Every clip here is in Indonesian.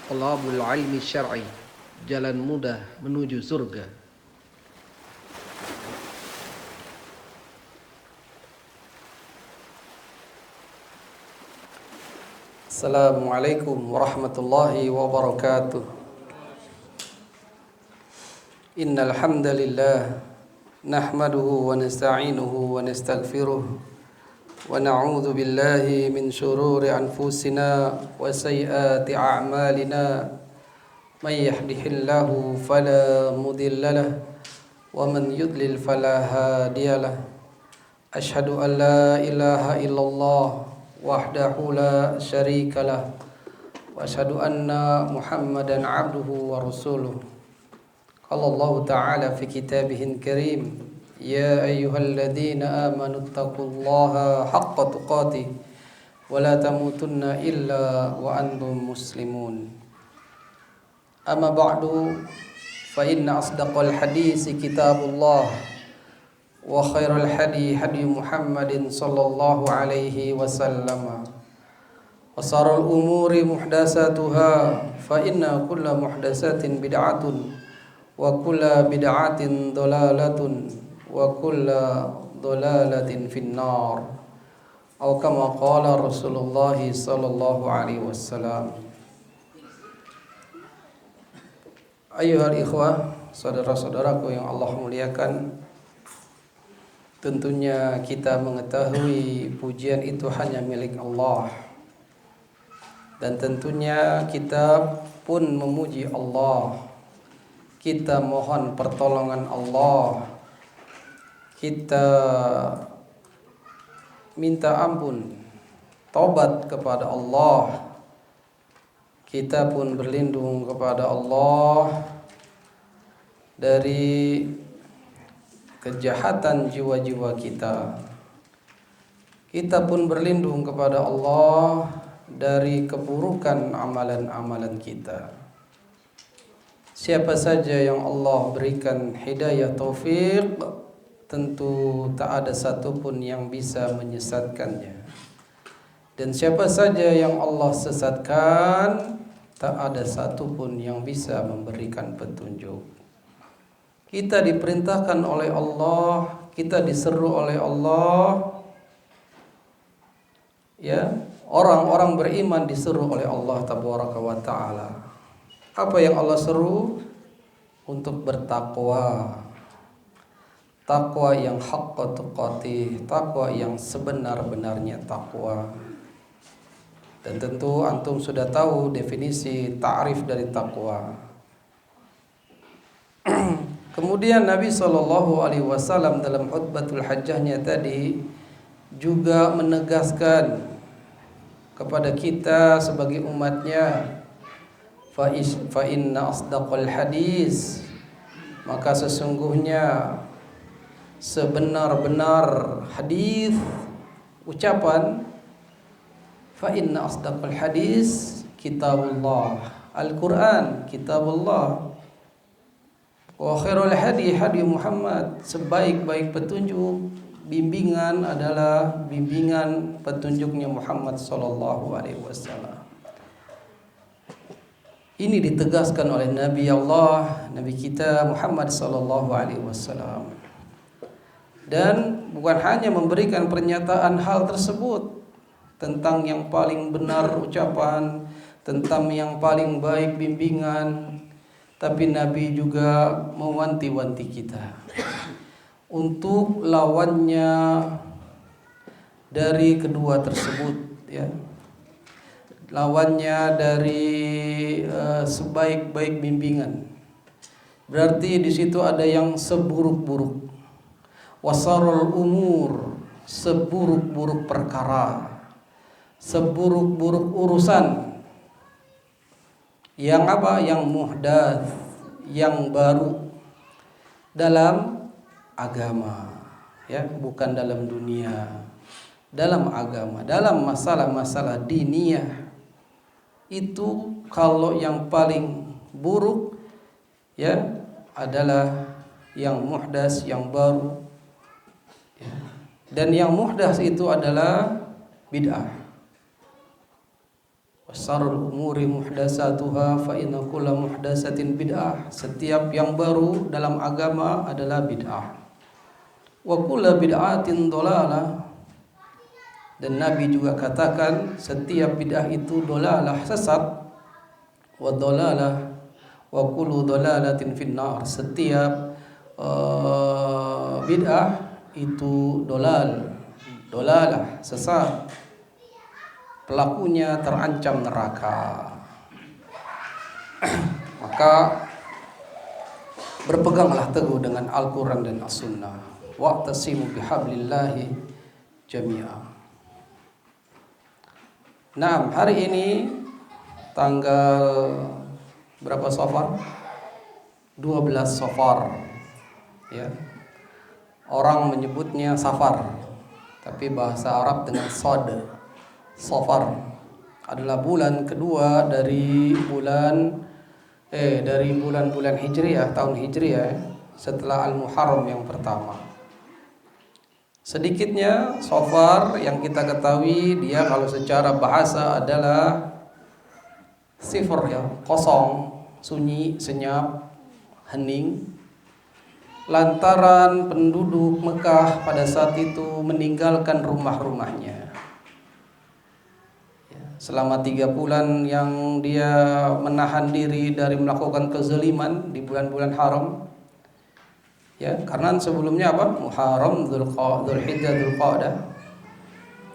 Talabul ilmi syar'i, jalan mudah menuju surga. Assalamualaikum warahmatullahi wabarakatuh. Innal hamdalillah nahmaduhu wa nasta'inuhu wa nastaghfiruh wa na'udzu billahi min shururi anfusina wa sayyiati a'malina. May yahdihillahu fala mudilla lahu wa man yudlil fala hadiyalah. Asyhadu an la ilaha illallah wahdahu la syarikalah wa asyhadu anna Muhammadan abduhu wa rasuluh. Qala Allah ta'ala fi kitabihil karim, ya ayyuhalladzina amanu taqullaha haqqa tuqatih wa la tamutunna illa wa antum muslimun. Amma ba'du, fa inna asdaqal hadisi kitabullah wa khairal hadi hadi Muhammadin sallallahu alaihi wasallam wa sarul umuri muhdatsatuha fa inna kulla muhdatsatin bid'atun wa kulla bid'atin dhalalatun wa kulla dhalalatin finnar atau kama qala Rasulullah sallallahu alaihi wasallam. Ayyuhal ikhwah, saudara-saudaraku yang Allah muliakan, tentunya kita mengetahui pujian itu hanya milik Allah. Dan tentunya kita pun memuji Allah. Kita mohon pertolongan Allah. Kita minta ampun, taubat kepada Allah. Kita pun berlindung kepada Allah dari kejahatan jiwa-jiwa kita. Kita pun berlindung kepada Allah dari keburukan amalan-amalan kita. Siapa saja yang Allah berikan hidayah taufik, tentu tak ada satupun yang bisa menyesatkannya. Dan siapa saja yang Allah sesatkan, tak ada satupun yang bisa memberikan petunjuk. Kita diperintahkan oleh Allah, kita diseru oleh Allah, ya, orang-orang beriman diseru oleh Allah tabaraka wa taala. Apa yang Allah seru? Untuk bertakwa. Takwa yang haqqa tuqatih, takwa yang sebenar-benarnya takwa. Dan tentu antum sudah tahu definisi ta'rif dari takwa. Kemudian Nabi SAW dalam khutbatul hajjahnya tadi juga menegaskan kepada kita sebagai umatnya, fa inna asdaqal hadis, maka sesungguhnya sebenar-benar hadis, ucapan, fa inna asdaqal hadis kitabullah, Al-Quran kitabullah, wa khairul hadi hadi Muhammad, sebaik-baik petunjuk, bimbingan adalah bimbingan petunjuknya Muhammad sallallahu alaihi wasallam. Ini ditegaskan oleh Nabi Allah, Nabi kita Muhammad sallallahu alaihi wasallam. Dan bukan hanya memberikan pernyataan hal tersebut tentang yang paling benar ucapan, tentang yang paling baik bimbingan, tapi Nabi juga mewanti-wanti kita untuk lawannya dari kedua tersebut, ya. Lawannya dari sebaik-baik bimbingan. Berarti di situ ada yang seburuk-buruk. Wasarul umur, seburuk-buruk perkara, seburuk-buruk urusan. Yang apa? Yang muhdats, yang baru dalam agama, ya, bukan dalam dunia. Dalam agama, dalam masalah-masalah diniyah, itu kalau yang paling buruk, ya, adalah yang muhdats, yang baru, ya. Dan yang muhdats itu adalah bid'ah. Syarrul umuri muhdatsatuha fa inna kulla muhdatsatin bid'ah. Setiap yang baru dalam agama adalah bid'ah. Wa kullu bid'atin dhalalah. Dan Nabi juga katakan setiap bid'ah itu dhalalah, sesat. Wa dhalalah wa kullu dhalalatin finnar. Setiap bid'ah itu dhalalah, sesat. Pelakunya terancam neraka. Maka berpeganglah teguh dengan Al-Quran dan As-Sunnah. Wa'tasimu bihablillahi jami'a. Nah, hari ini tanggal berapa Safar? 12 Safar. Ya. Orang menyebutnya Safar, tapi bahasa Arab dengan Shad. Safar adalah bulan kedua dari bulan-bulan Hijriah, tahun Hijriah, setelah Al-Muharram yang pertama. Sedikitnya Safar yang kita ketahui dia kalau secara bahasa adalah sifar, ya, kosong, sunyi, senyap, hening. Lantaran penduduk Mekah pada saat itu meninggalkan rumah-rumahnya. Selama 3 bulan yang dia menahan diri dari melakukan kezaliman di bulan-bulan haram. Ya, karena sebelumnya apa? Muharram, Dzulhijjah,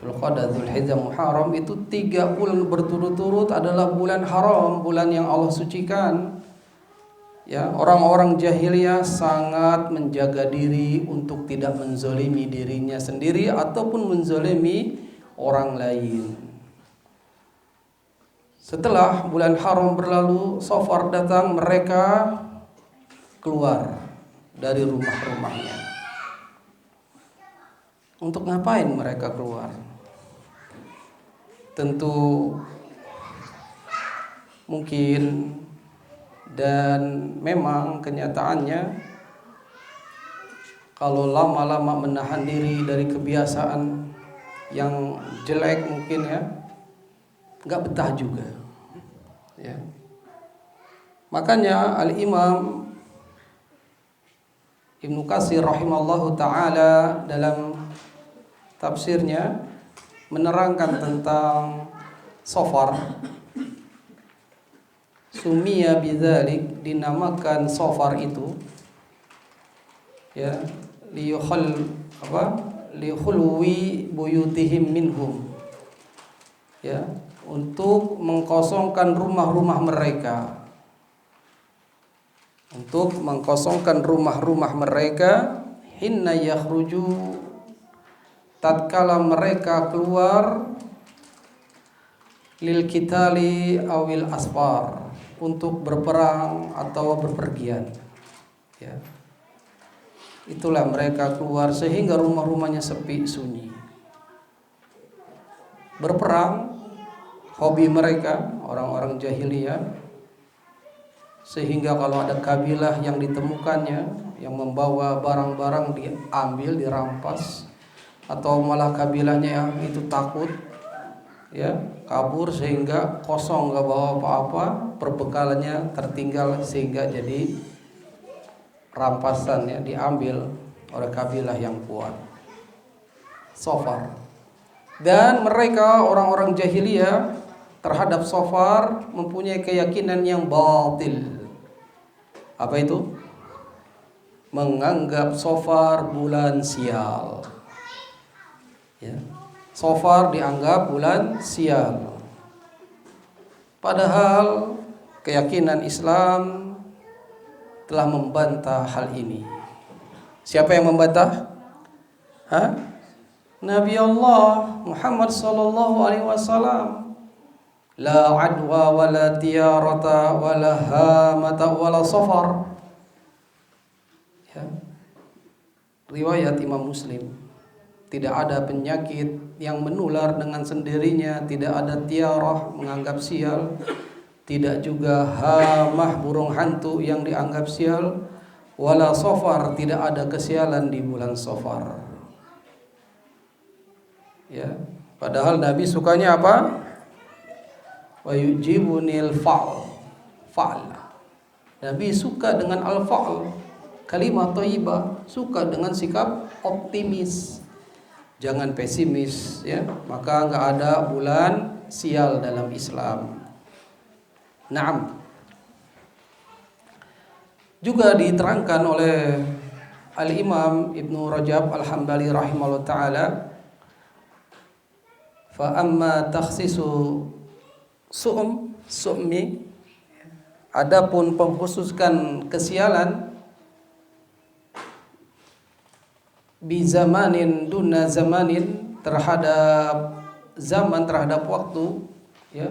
Dzulhijjah, Muharram itu 3 bulan berturut-turut adalah bulan haram, bulan yang Allah sucikan. Ya, orang-orang jahiliyah sangat menjaga diri untuk tidak menzalimi dirinya sendiri ataupun menzalimi orang lain. Setelah bulan haram berlalu, Safar datang, mereka keluar dari rumah-rumahnya. Untuk ngapain mereka keluar? Tentu mungkin dan memang kenyataannya kalau lama-lama menahan diri dari kebiasaan yang jelek mungkin ya nggak betah juga. Ya. Makanya Al-Imam Ibnu Katsir rahimallahu taala dalam tafsirnya menerangkan tentang Safar. Sumiya bidzalik, dinamakan Safar itu ya liyukhulwi buyutihim minhum. Ya, untuk mengkosongkan rumah-rumah mereka. Untuk mengkosongkan rumah-rumah mereka hinna yakhruju, tatkala mereka keluar lil qitali awil asfar, untuk berperang atau berpergian. Ya. Itulah mereka keluar sehingga rumah-rumahnya sepi sunyi. Berperang hobi mereka, orang-orang jahiliyah, sehingga kalau ada kabilah yang ditemukannya yang membawa barang-barang diambil, dirampas, atau malah kabilahnya yang itu takut ya kabur sehingga kosong, gak bawa apa-apa, perbekalannya tertinggal sehingga jadi rampasan, ya, diambil oleh kabilah yang kuat. Safar. Dan mereka orang-orang jahiliyah terhadap Safar mempunyai keyakinan yang batil. Apa itu? Menganggap Safar bulan sial. Ya. Safar dianggap bulan sial. Padahal keyakinan Islam telah membantah hal ini. Siapa yang membantah? Nabi Allah Muhammad sallallahu alaihi wasallam. La adwa wala tiyarata wala hamata wala safar. Ya. Riwayat Imam Muslim. Tidak ada penyakit yang menular dengan sendirinya, tidak ada tiarah menganggap sial, tidak juga hamah burung hantu yang dianggap sial, wala safar, tidak ada kesialan di bulan Safar. Ya, padahal Nabi sukanya apa? wa yujibunil fa'al. Nabi suka dengan al-fa'al, kalimat thayyibah, suka dengan sikap optimis. Jangan pesimis ya. Maka enggak ada bulan sial dalam Islam. Naam. Juga diterangkan oleh Al-Imam Ibnu Rajab Al-Hambali rahimahullah ta'ala, fa amma takhsisu su'mi, adapun pengkhususkan kesialan, bi zamanin duna zamanin, terhadap zaman, terhadap waktu ya,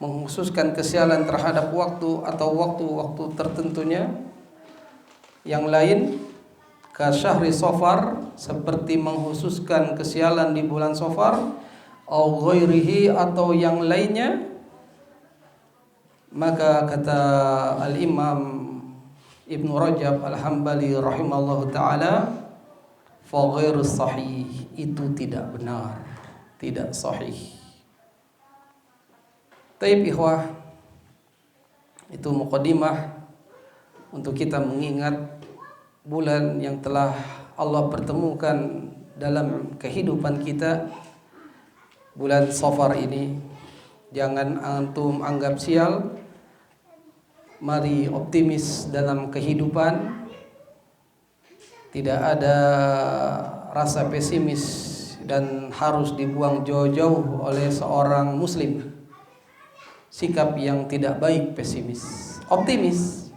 mengkhususkan kesialan terhadap waktu atau waktu-waktu tertentunya. Yang lain ka syahri Safar, seperti mengkhususkan kesialan di bulan Safar, au ghairihi, atau yang lainnya. Maka kata Al-Imam Ibnu Rajab Al-Hambali rahimallahu taala, fa ghairu sahih, itu tidak benar, tidak sahih. Taib ikhwah, itu muqaddimah untuk kita mengingat bulan yang telah Allah pertemukan dalam kehidupan kita, bulan Safar ini. Jangan antum anggap sial, mari optimis dalam kehidupan. Tidak ada rasa pesimis dan harus dibuang jauh-jauh oleh seorang muslim. Sikap yang tidak baik pesimis, optimis.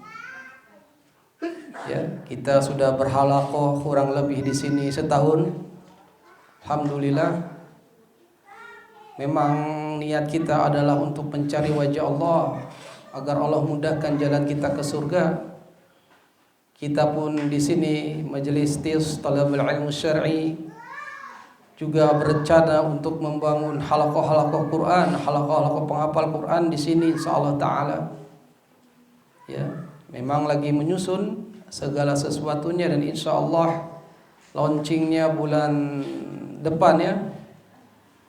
Ya, kita sudah berhalaqah kurang lebih di sini setahun. Alhamdulillah. Memang niat kita adalah untuk mencari wajah Allah, agar Allah mudahkan jalan kita ke surga. Kita pun di sini majelis tis talabul ilmu syar'i juga berencana untuk membangun halaqah-halaqah Quran, halaqah-halaqah penghafal Quran di sini insyaallah taala. Ya, memang lagi menyusun segala sesuatunya, dan insyaallah launchingnya bulan depan ya.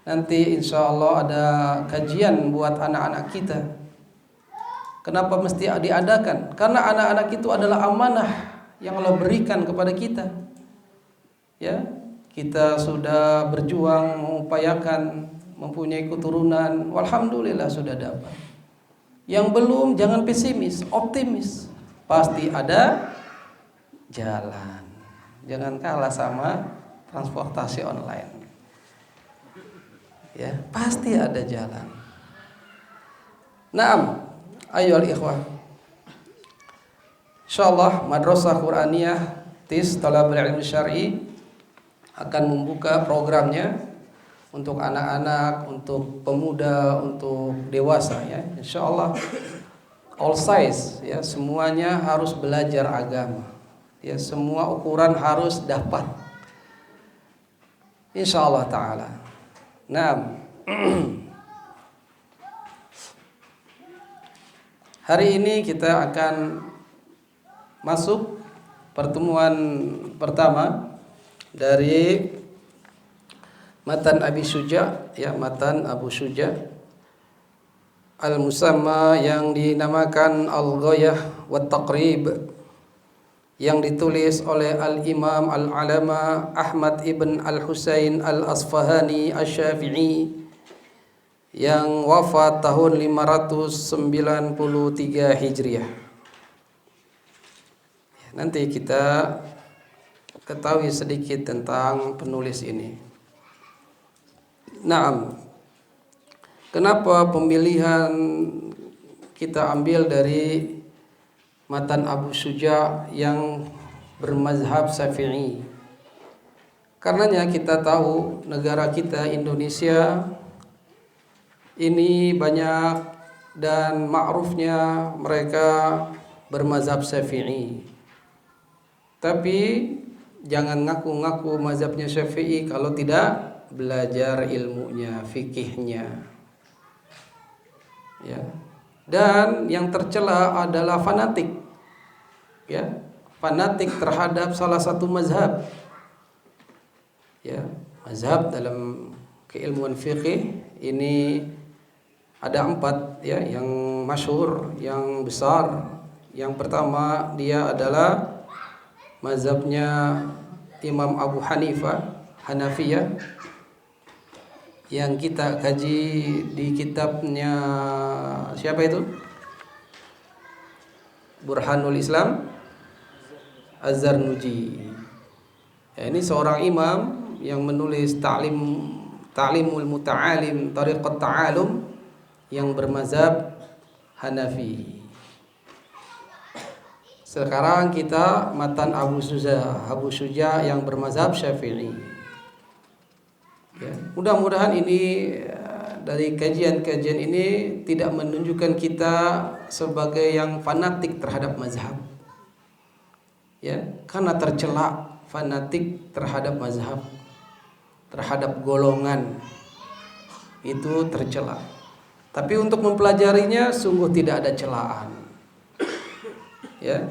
Nanti insyaallah ada kajian buat anak-anak kita. Kenapa mesti diadakan? Karena anak-anak itu adalah amanah yang Allah berikan kepada kita. Ya, kita sudah berjuang mengupayakan mempunyai keturunan, walhamdulillah sudah dapat. Yang belum jangan pesimis, optimis. Pasti ada jalan. Jangan kalah sama transportasi online. Ya, pasti ada jalan. Naam, ayyuhal ikhwah. Insyaallah Madrasah Quraniyah TIS Thalabul Ilmi Syar'i akan membuka programnya untuk anak-anak, untuk pemuda, untuk dewasa ya. Insyaallah all size ya, semuanya harus belajar agama. Ya, semua ukuran harus dapat. Insyaallah taala. Nah, hari ini kita akan masuk pertemuan pertama dari matan Abi Syuja, ya, matan Abu Syuja al-musamma yang dinamakan Al-Ghayah wa Taqrib, yang ditulis oleh Al-Imam Al-Alama Ahmad ibn Al-Husain Al-Asfahani Asy-Syafi'i yang wafat tahun 593 Hijriah. Nanti kita ketahui sedikit tentang penulis ini. Naam. Kenapa pemilihan kita ambil dari matan Abu Syuja yang bermazhab Syafi'i? Karenanya kita tahu negara kita Indonesia ini banyak dan ma'rufnya mereka bermazhab Syafi'i. Tapi jangan ngaku-ngaku mazhabnya Syafi'i kalau tidak belajar ilmunya, fikihnya. Ya. Dan yang tercela adalah fanatik. Ya, fanatik terhadap salah satu mazhab. Ya, mazhab dalam keilmuan fikih ini Ada 4 ya yang masyhur, yang besar. Yang pertama dia adalah mazhabnya Imam Abu Hanifah, Hanafiyah, yang kita kaji di kitabnya siapa itu? Burhanul Islam Az-Zarnuji. Ya, ini seorang imam yang menulis Ta'limul Muta'alim Tariqat Ta'alum yang bermazhab Hanafi. Sekarang kita matan Abu Suja yang bermazhab Syafi'i. Ya, mudah-mudahan ini dari kajian-kajian ini tidak menunjukkan kita sebagai yang fanatik terhadap mazhab. Ya, karena tercela fanatik terhadap mazhab, terhadap golongan itu tercela. Tapi untuk mempelajarinya sungguh tidak ada celaan. Ya,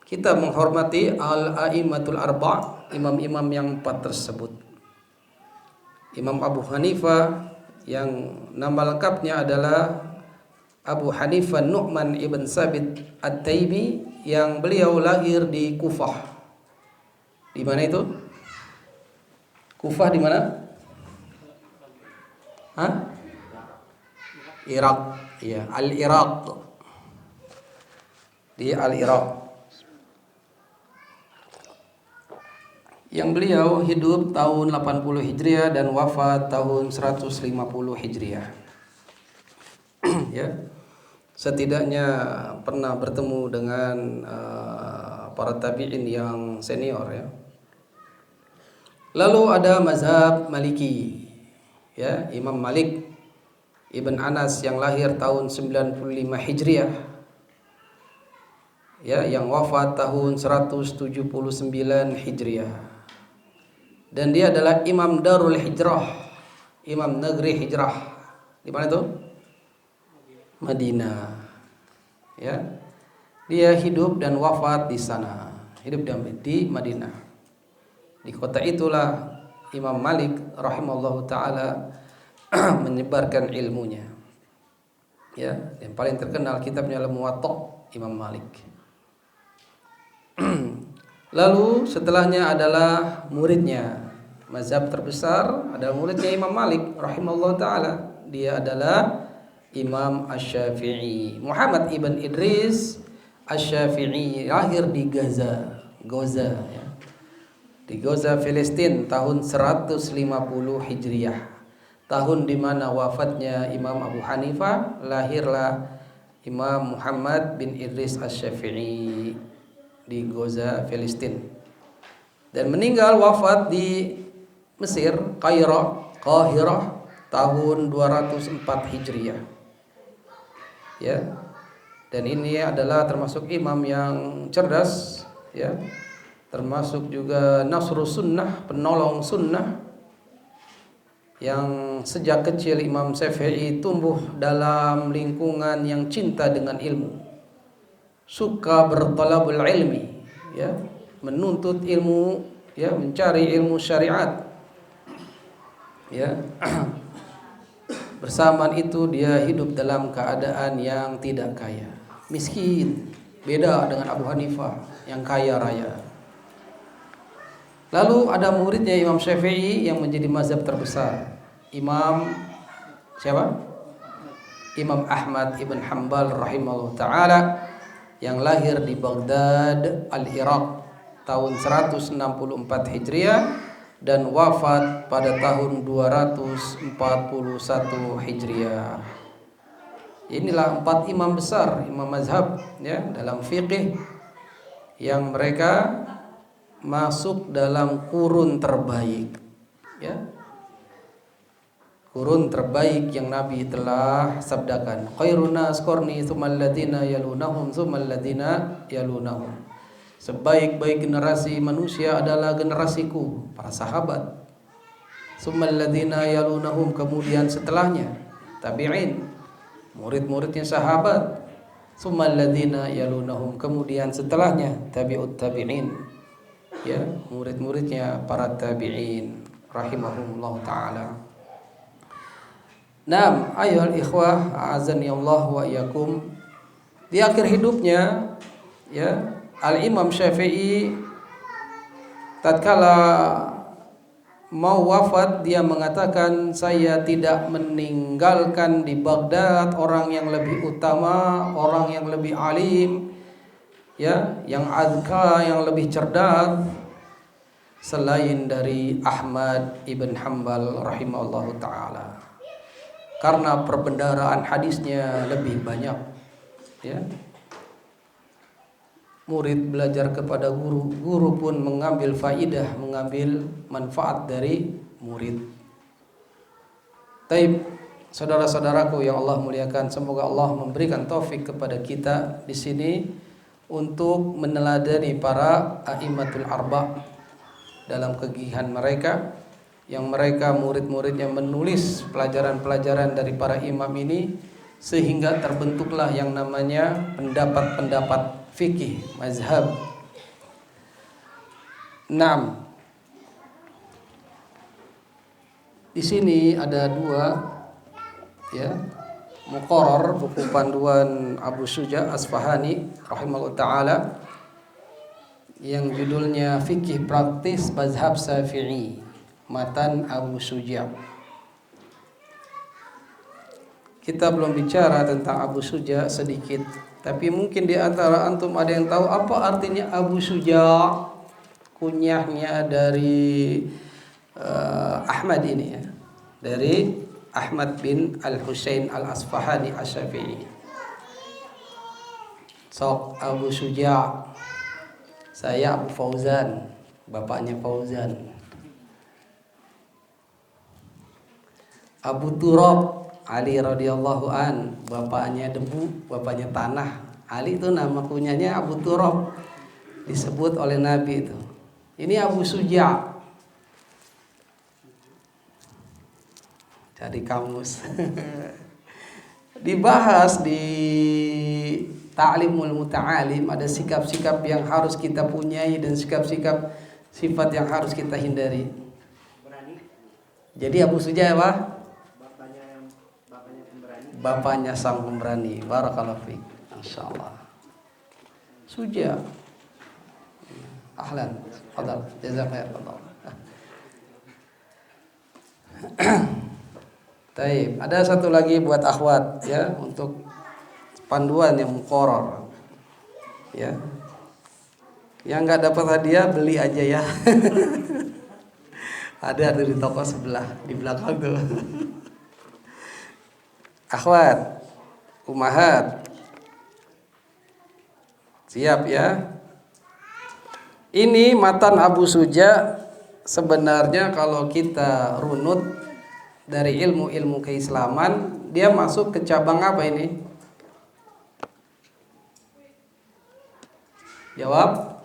kita menghormati al-a'immatul arba', imam-imam yang 4 tersebut. Imam Abu Hanifah yang nama lengkapnya adalah Abu Hanifah Nu'man ibn Sabit At-Taibi, yang beliau lahir di Kufah. Di mana itu? Kufah di mana? Hah? Irak. Ya, Al-Iraq. Di Al-Iraq. Yang beliau hidup tahun 80 Hijriah dan wafat tahun 150 Hijriah. Ya. Setidaknya pernah bertemu dengan para tabi'in yang senior ya. Lalu ada mazhab Maliki. Ya, Imam Malik Ibn Anas yang lahir tahun 95 Hijriah. Ya, yang wafat tahun 179 Hijriah. Dan dia adalah Imam Darul Hijrah, Imam Negeri Hijrah. Di mana itu? Madinah. Ya. Dia hidup dan wafat di sana. Hidup di Madinah. Di kota itulah Imam Malik rahimallahu taala menyebarkan ilmunya. Ya, yang paling terkenal kitabnya Al-Muwatta Imam Malik. Lalu setelahnya adalah muridnya. Mazhab terbesar adalah muridnya Imam Malik rahimallahu taala. Dia adalah Imam Asy-Syafi'i. Muhammad ibn Idris Asy-Syafi'i lahir di Gaza ya. Di Gaza, Filistin tahun 150 Hijriah. Tahun di mana wafatnya Imam Abu Hanifah, lahirlah Imam Muhammad bin Idris Asy-Syafi'i di Gaza, Filistin. Dan meninggal wafat di Mesir, Qahirah tahun 204 Hijriah. Ya. Dan ini adalah termasuk imam yang cerdas ya. Termasuk juga Nasrus Sunnah, penolong sunnah, yang sejak kecil Imam Syafi'i tumbuh dalam lingkungan yang cinta dengan ilmu, suka bertalabul ilmi ya, menuntut ilmu ya, mencari ilmu syariat ya. Bersamaan itu dia hidup dalam keadaan yang tidak kaya, miskin, beda dengan Abu Hanifah yang kaya raya. Lalu ada muridnya Imam Syafi'i yang menjadi mazhab terbesar, Imam siapa? Imam Ahmad ibn Hanbal rahimahullah ta'ala, yang lahir di Baghdad, Al-Iraq tahun 164 Hijriah dan wafat pada tahun 241 Hijriah. Inilah 4 imam besar, imam mazhab ya, dalam fiqih, yang mereka masuk dalam kurun terbaik ya. Kurun terbaik yang Nabi telah sabdakan, khairun nas qarni tsummal ladzina yalunahum tsummal ladzina yalunahum. Sebaik-baik generasi manusia adalah generasiku, para sahabat. Tsummal ladzina yalunahum, kemudian setelahnya tabi'in, murid-muridnya sahabat. Tsummal ladzina yalunahum, kemudian setelahnya tabi'ut tabi'in. Ya, murid-muridnya para tabi'in rahimahumullah ta'ala. Naam, ayyuhal ikhwah, a'azani Allah wa iyyakum. Di akhir hidupnya, ya, Al-Imam Syafi'i tatkala mau wafat dia mengatakan, saya tidak meninggalkan di Baghdad orang yang lebih utama, orang yang lebih alim, ya, yang azka, yang lebih cerdas selain dari Ahmad ibn Hanbal rahimahullahu taala. Karena perbendaharaan hadisnya lebih banyak, ya. Murid belajar kepada guru, guru pun mengambil faidah, mengambil manfaat dari murid. Taib, saudara-saudaraku yang Allah muliakan, semoga Allah memberikan taufik kepada kita di sini untuk meneladani para a'immatul arba' dalam kegigihan mereka, yang mereka murid-muridnya menulis pelajaran-pelajaran dari para imam ini, sehingga terbentuklah yang namanya pendapat-pendapat fikih mazhab. 6. Di sini ada 2, ya, muqarrar, buku panduan Abu Syuja Asfahani rahimahullah taala, yang judulnya Fikih Praktis Mazhab Syafi'i, matan Abu Syuja. Kita belum bicara tentang Abu Syuja sedikit, tapi mungkin di antara antum ada yang tahu apa artinya Abu Syuja, kunyahnya dari Ahmad ini, ya, dari Ahmad bin Al-Husain Al-Asfahani Asy-Syafi'i. Sok Abu Syuja. Saya Abu Fauzan, bapaknya Fauzan. Abu Turab, Ali radhiyallahu an, bapaknya debu, bapaknya tanah. Ali itu nama kunyanya Abu Turab, disebut oleh Nabi itu. Ini Abu Syuja. Cari kamus. Dibahas di Ta'limul Muta'alim, ada sikap-sikap yang harus kita punyai dan sikap-sikap sifat yang harus kita hindari. Jadi Abu Syuja apa? Bapaknya sang pemberani. Barakallahu fiik. Masyaallah. Syuja. Ahlan. Fadal. Jazakallahu khairan. Taib. Ada satu lagi buat akhwat, ya, untuk panduan yang muqarrar, ya. Yang enggak dapat hadiah beli aja, ya. Ada di toko sebelah di belakang tuh. Akhwat, ummahat, siap, ya. Ini matan Abu Syuja. Sebenarnya kalau kita runut dari ilmu-ilmu keislaman, dia masuk ke cabang apa ini? Jawab.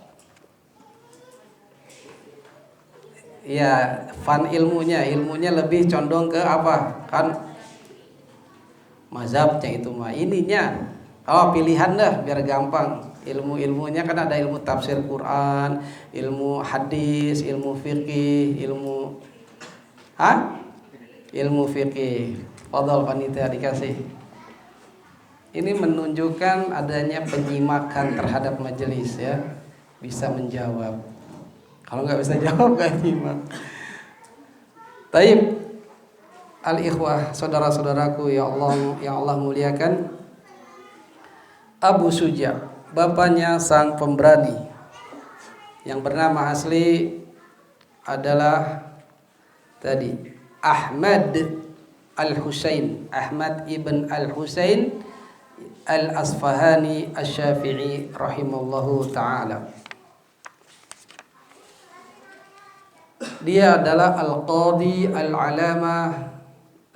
Ya, fan ilmunya lebih condong ke apa? Kan mazhabnya itu mah, ininya pilihan dah biar gampang. Ilmu-ilmunya kan ada ilmu tafsir Quran, ilmu hadis, ilmu fikih, ilmu fikih. Fadhal panitia dikasih. Ini menunjukkan adanya penyimakan terhadap majelis, ya. Bisa menjawab. Kalau nggak bisa jawab nggak nyimak. Taib. Al-ikhwah, saudara-saudaraku yang Allah muliakan, Abu Syuja, bapaknya sang pemberani, yang bernama asli adalah tadi Ahmad Al-Husain, Ahmad ibn Al-Husain Al-Asfahani Asy-Syafi'i rahimallahu ta'ala. Dia adalah Al-Qadhi Al-Alamah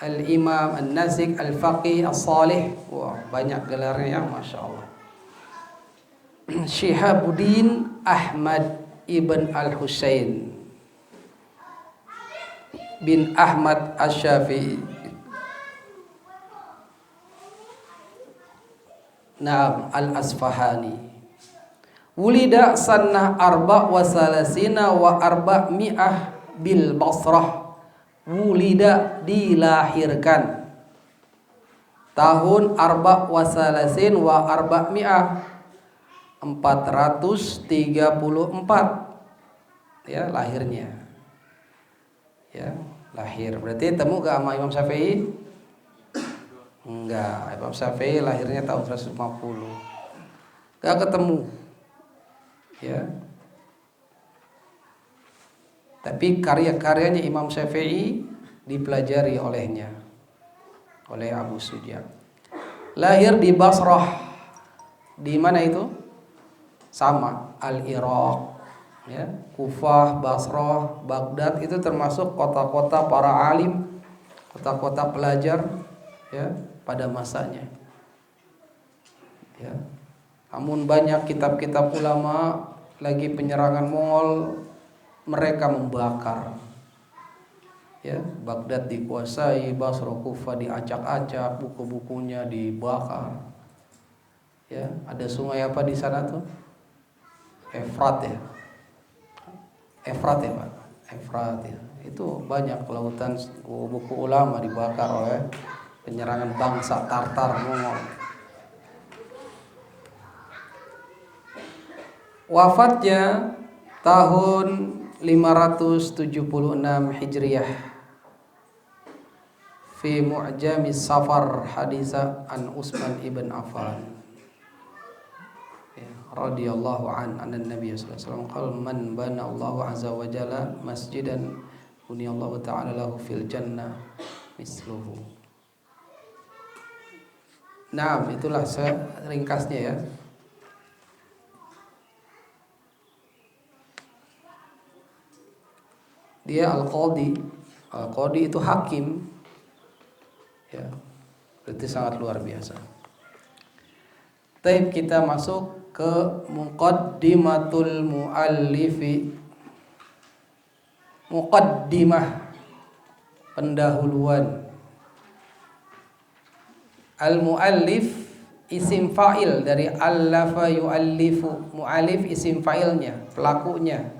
Al-Imam An-Nasik Al-Faqih As-Salih. Wah, banyak gelarnya, ya, Masya Allah. Syihabuddin Ahmad ibn Al-Husain bin Ahmad Asy-Syafi'i. Naam, Al-Asfahani. Wulida sannah arba' wa salasina wa arba'mi'ah bil Basrah. Wulida, dilahirkan. tahun arba' wa salasin wa arba'mi'ah 434 ya lahirnya. Ya, lahir. Berarti temu gak sama Imam Syafi'i? Enggak, Imam Syafi'i lahirnya tahun 150. Gak ketemu. Ya. Tapi karya-karyanya Imam Syafi'i dipelajari olehnya, oleh Abu Suja. Lahir di Basrah. Di mana itu? Sama, Al-Iraq, ya. Kufah, Basrah, Baghdad itu termasuk kota-kota para alim, kota-kota pelajar, ya, pada masanya. Ya. Namun banyak kitab-kitab ulama lagi penyerangan Mongol, mereka membakar. Ya, Baghdad dikuasai, Basrah, Kufah diacak-acak, buku-bukunya dibakar. Ya, ada sungai apa di sana tuh? Efrat ya. Efrat ya, Pak. Efrat ya. Itu banyak lautan buku ulama dibakar oleh penyerangan bangsa Tartar Mongol. Wafatnya tahun 576 Hijriyah fi Mu'jamis Safar hadisa an Utsman ibn Affan radhiyallahu an Nabi sallallahu alaihi wasallam qala man bana Allah azza wa jalla masjidan buniyallahu ta'ala lahu fil jannah misluhu. Nah, itulah ringkasnya ya. Dia al-qadi. Al-qadi itu hakim. Ya. Berarti sangat luar biasa. Taib kita masuk ke muqaddimatul muallifi. Muqaddimah, pendahuluan. Al-muallif isim fa'il dari allafa yu'allifu. Muallif isim fa'ilnya, pelakunya.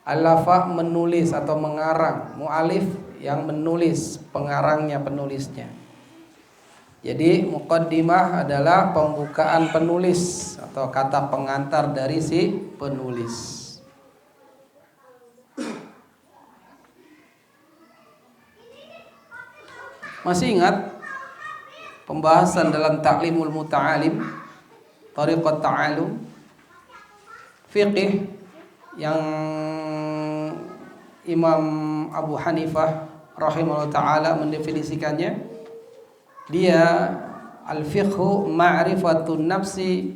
Allafa menulis atau mengarang. Mu'allif yang menulis, pengarangnya, penulisnya. Jadi muqaddimah adalah pembukaan penulis atau kata pengantar dari si penulis. Masih ingat pembahasan dalam Ta'limul Muta'alim, Thariqat Ta'alum, fiqih yang Imam Abu Hanifah rahimahullah ta'ala mendefinisikannya. Dia al-fiqhu ma'rifatun nafsi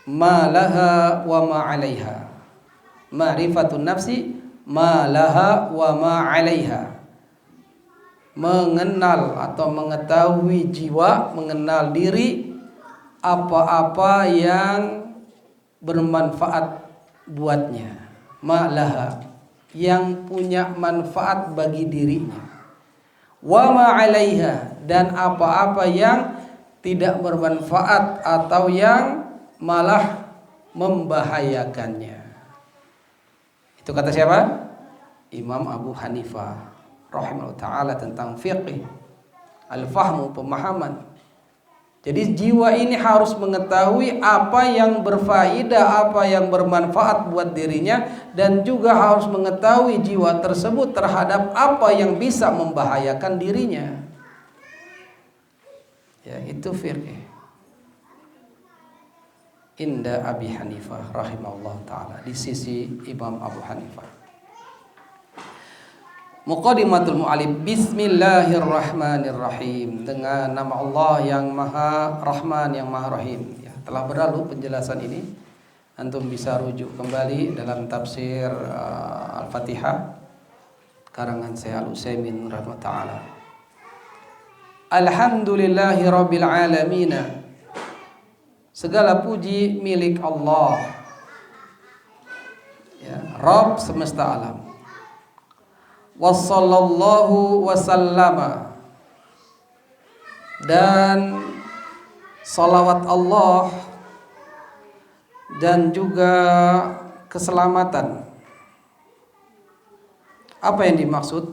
ma laha wa ma 'alaiha. Ma'rifatun nafsi ma laha wa ma 'alaiha. Mengenal atau mengetahui jiwa, mengenal diri, apa-apa yang bermanfaat buatnya. Ma laha, yang punya manfaat bagi dirinya. Wa ma 'alaiha, dan apa-apa yang tidak bermanfaat atau yang malah membahayakannya. Itu kata siapa? Imam Abu Hanifah rahimahullah ta'ala tentang fiqih. Al-fahmu, pemahaman. Jadi jiwa ini harus mengetahui apa yang berfaedah, apa yang bermanfaat buat dirinya, dan juga harus mengetahui jiwa tersebut terhadap apa yang bisa membahayakan dirinya. Ya, itu fiqih. Inda Abi Hanifah rahimahullah ta'ala, di sisi Imam Abu Hanifah. Muqaddimatul mu'allif. Bismillahirrahmanirrahim. Dengan nama Allah yang Maha Rahman, yang Maha Rahim. Ya, telah berlalu penjelasan ini. Antum bisa rujuk kembali dalam tafsir Al-Fatihah karangan Syekh Al-Utsaimin rahimahullah ta'ala. Alhamdulillahi rabbil alamin. Segala puji milik Allah, ya, Rabb semesta alam. Wassallallahu wasallama, dan salawat Allah dan juga keselamatan. Apa yang dimaksud?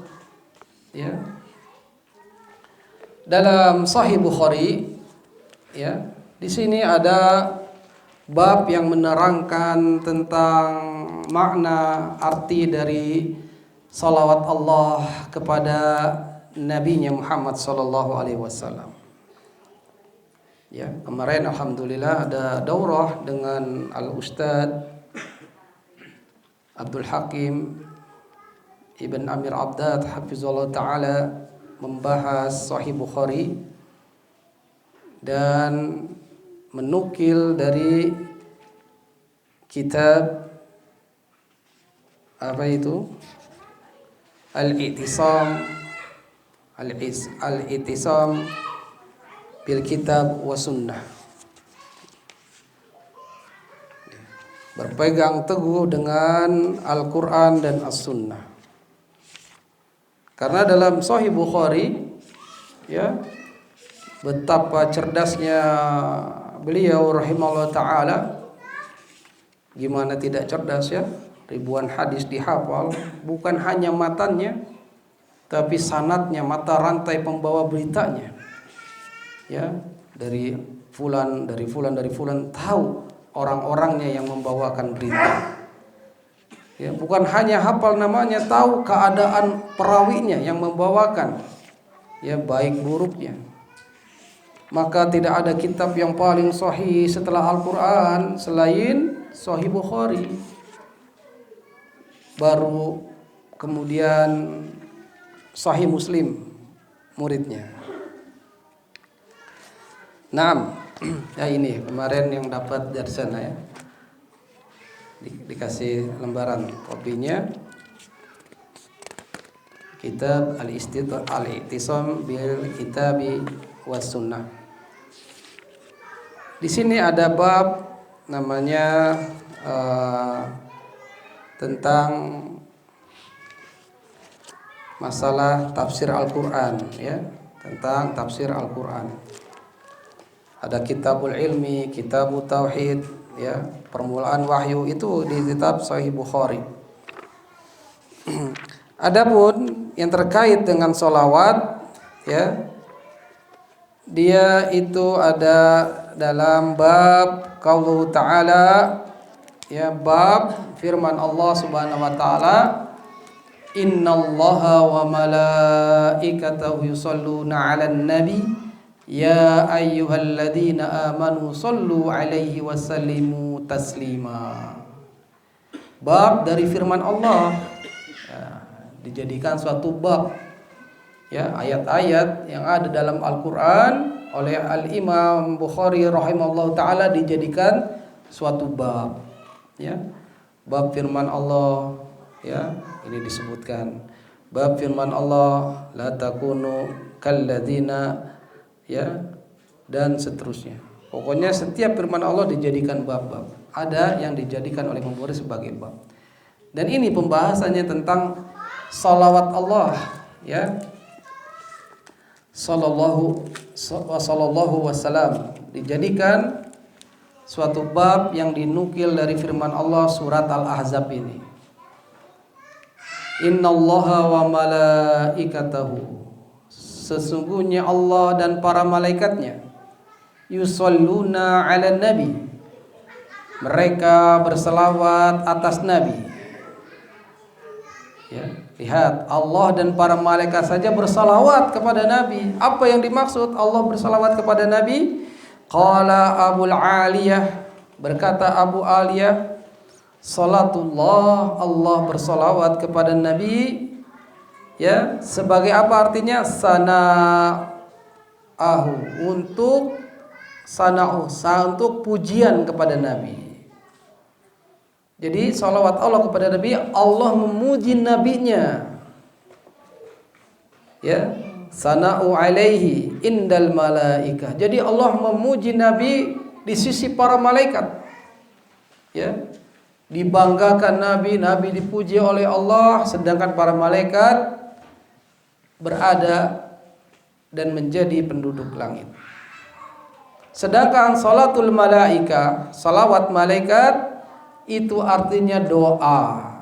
Ya. Dalam Sahih Bukhari Ya, di sini ada bab yang menerangkan tentang makna arti dari salawat Allah kepada Nabi-Nya Muhammad sallallahu alaihi wasallam. Ya, kemarin alhamdulillah ada daurah dengan Al-Ustadz Abdul Hakim Ibn Amir Abdad hafizallahu taala membahas Sahih Bukhari dan menukil dari kitab apa itu? Al-I'tisam bil kitab wa sunnah. Berpegang teguh dengan Al-Quran dan As-Sunnah. Karena dalam Sahih Bukhari, ya, betapa cerdasnya beliau rahimahullah ta'ala. Gimana tidak cerdas, ya? Ribuan hadis dihafal, bukan hanya matanya, tapi sanadnya, mata rantai pembawa beritanya. Ya, dari fulan, tahu orang-orangnya yang membawakan berita. Ya, bukan hanya hafal namanya, tahu keadaan perawinya yang membawakan, ya, baik buruknya. Maka tidak ada kitab yang paling sahih setelah Al-Quran selain Sahih Bukhari. Baru kemudian Sahih Muslim muridnya. Naam, ya ini kemarin yang dapat dari sana, ya. Dikasih lembaran kopinya. Kitab Al-I'tisam bil Kitabi was Sunnah. Di sini ada bab namanya tentang masalah tafsir Al-Quran, ya, tentang tafsir Al-Quran. Ada kitabul ilmi, kitabut tauhid, ya, permulaan wahyu itu di kitab Sahih Bukhari. Adapun yang terkait dengan sholawat, ya, dia itu ada dalam bab qauluhu ta'ala, ya, bab firman Allah Subhanahu wa taala, innallaha wa malaikatahu yusholluna 'alan nabi ya ayyuhalladzina amanu shollu 'alaihi wa sallimu taslima. Bab dari firman Allah, ya, dijadikan suatu bab, ya, ayat-ayat yang ada dalam Al-Quran oleh Al-Imam Bukhari rahimahullah ta'ala dijadikan suatu bab, ya. Bab firman Allah, ya, ini disebutkan bab firman Allah, la takunu kalladzina, ya, dan seterusnya. Pokoknya setiap firman Allah dijadikan bab-bab. Ada yang dijadikan oleh Imam Bukhari sebagai bab. Dan ini pembahasannya tentang salawat Allah, ya, sallallahu wasallam, dijadikan suatu bab yang dinukil dari firman Allah surat Al-Ahzab ini. Innallaha wa malaikatahu, sesungguhnya Allah dan para malaikatnya, yusholluna 'alan nabi, mereka berselawat atas nabi. Ya, lihat, Allah dan para malaikat saja bersalawat kepada nabi. Apa yang dimaksud Allah bersalawat kepada nabi? Qala Abul Aliyah, berkata Abu Aliyah, salatullah, Allah bersalawat kepada nabi, ya, sebagai apa artinya? Sana'ahu, untuk untuk pujian kepada nabi. Jadi salawat Allah kepada nabi, Allah memuji nabinya, ya, sana'u alaihi indal malaikah. Jadi Allah memuji nabi di sisi para malaikat, ya, dibanggakan nabi, nabi dipuji oleh Allah, sedangkan para malaikat berada dan menjadi penduduk langit. Sedangkan salatul malaika, salawat malaikat, itu artinya doa.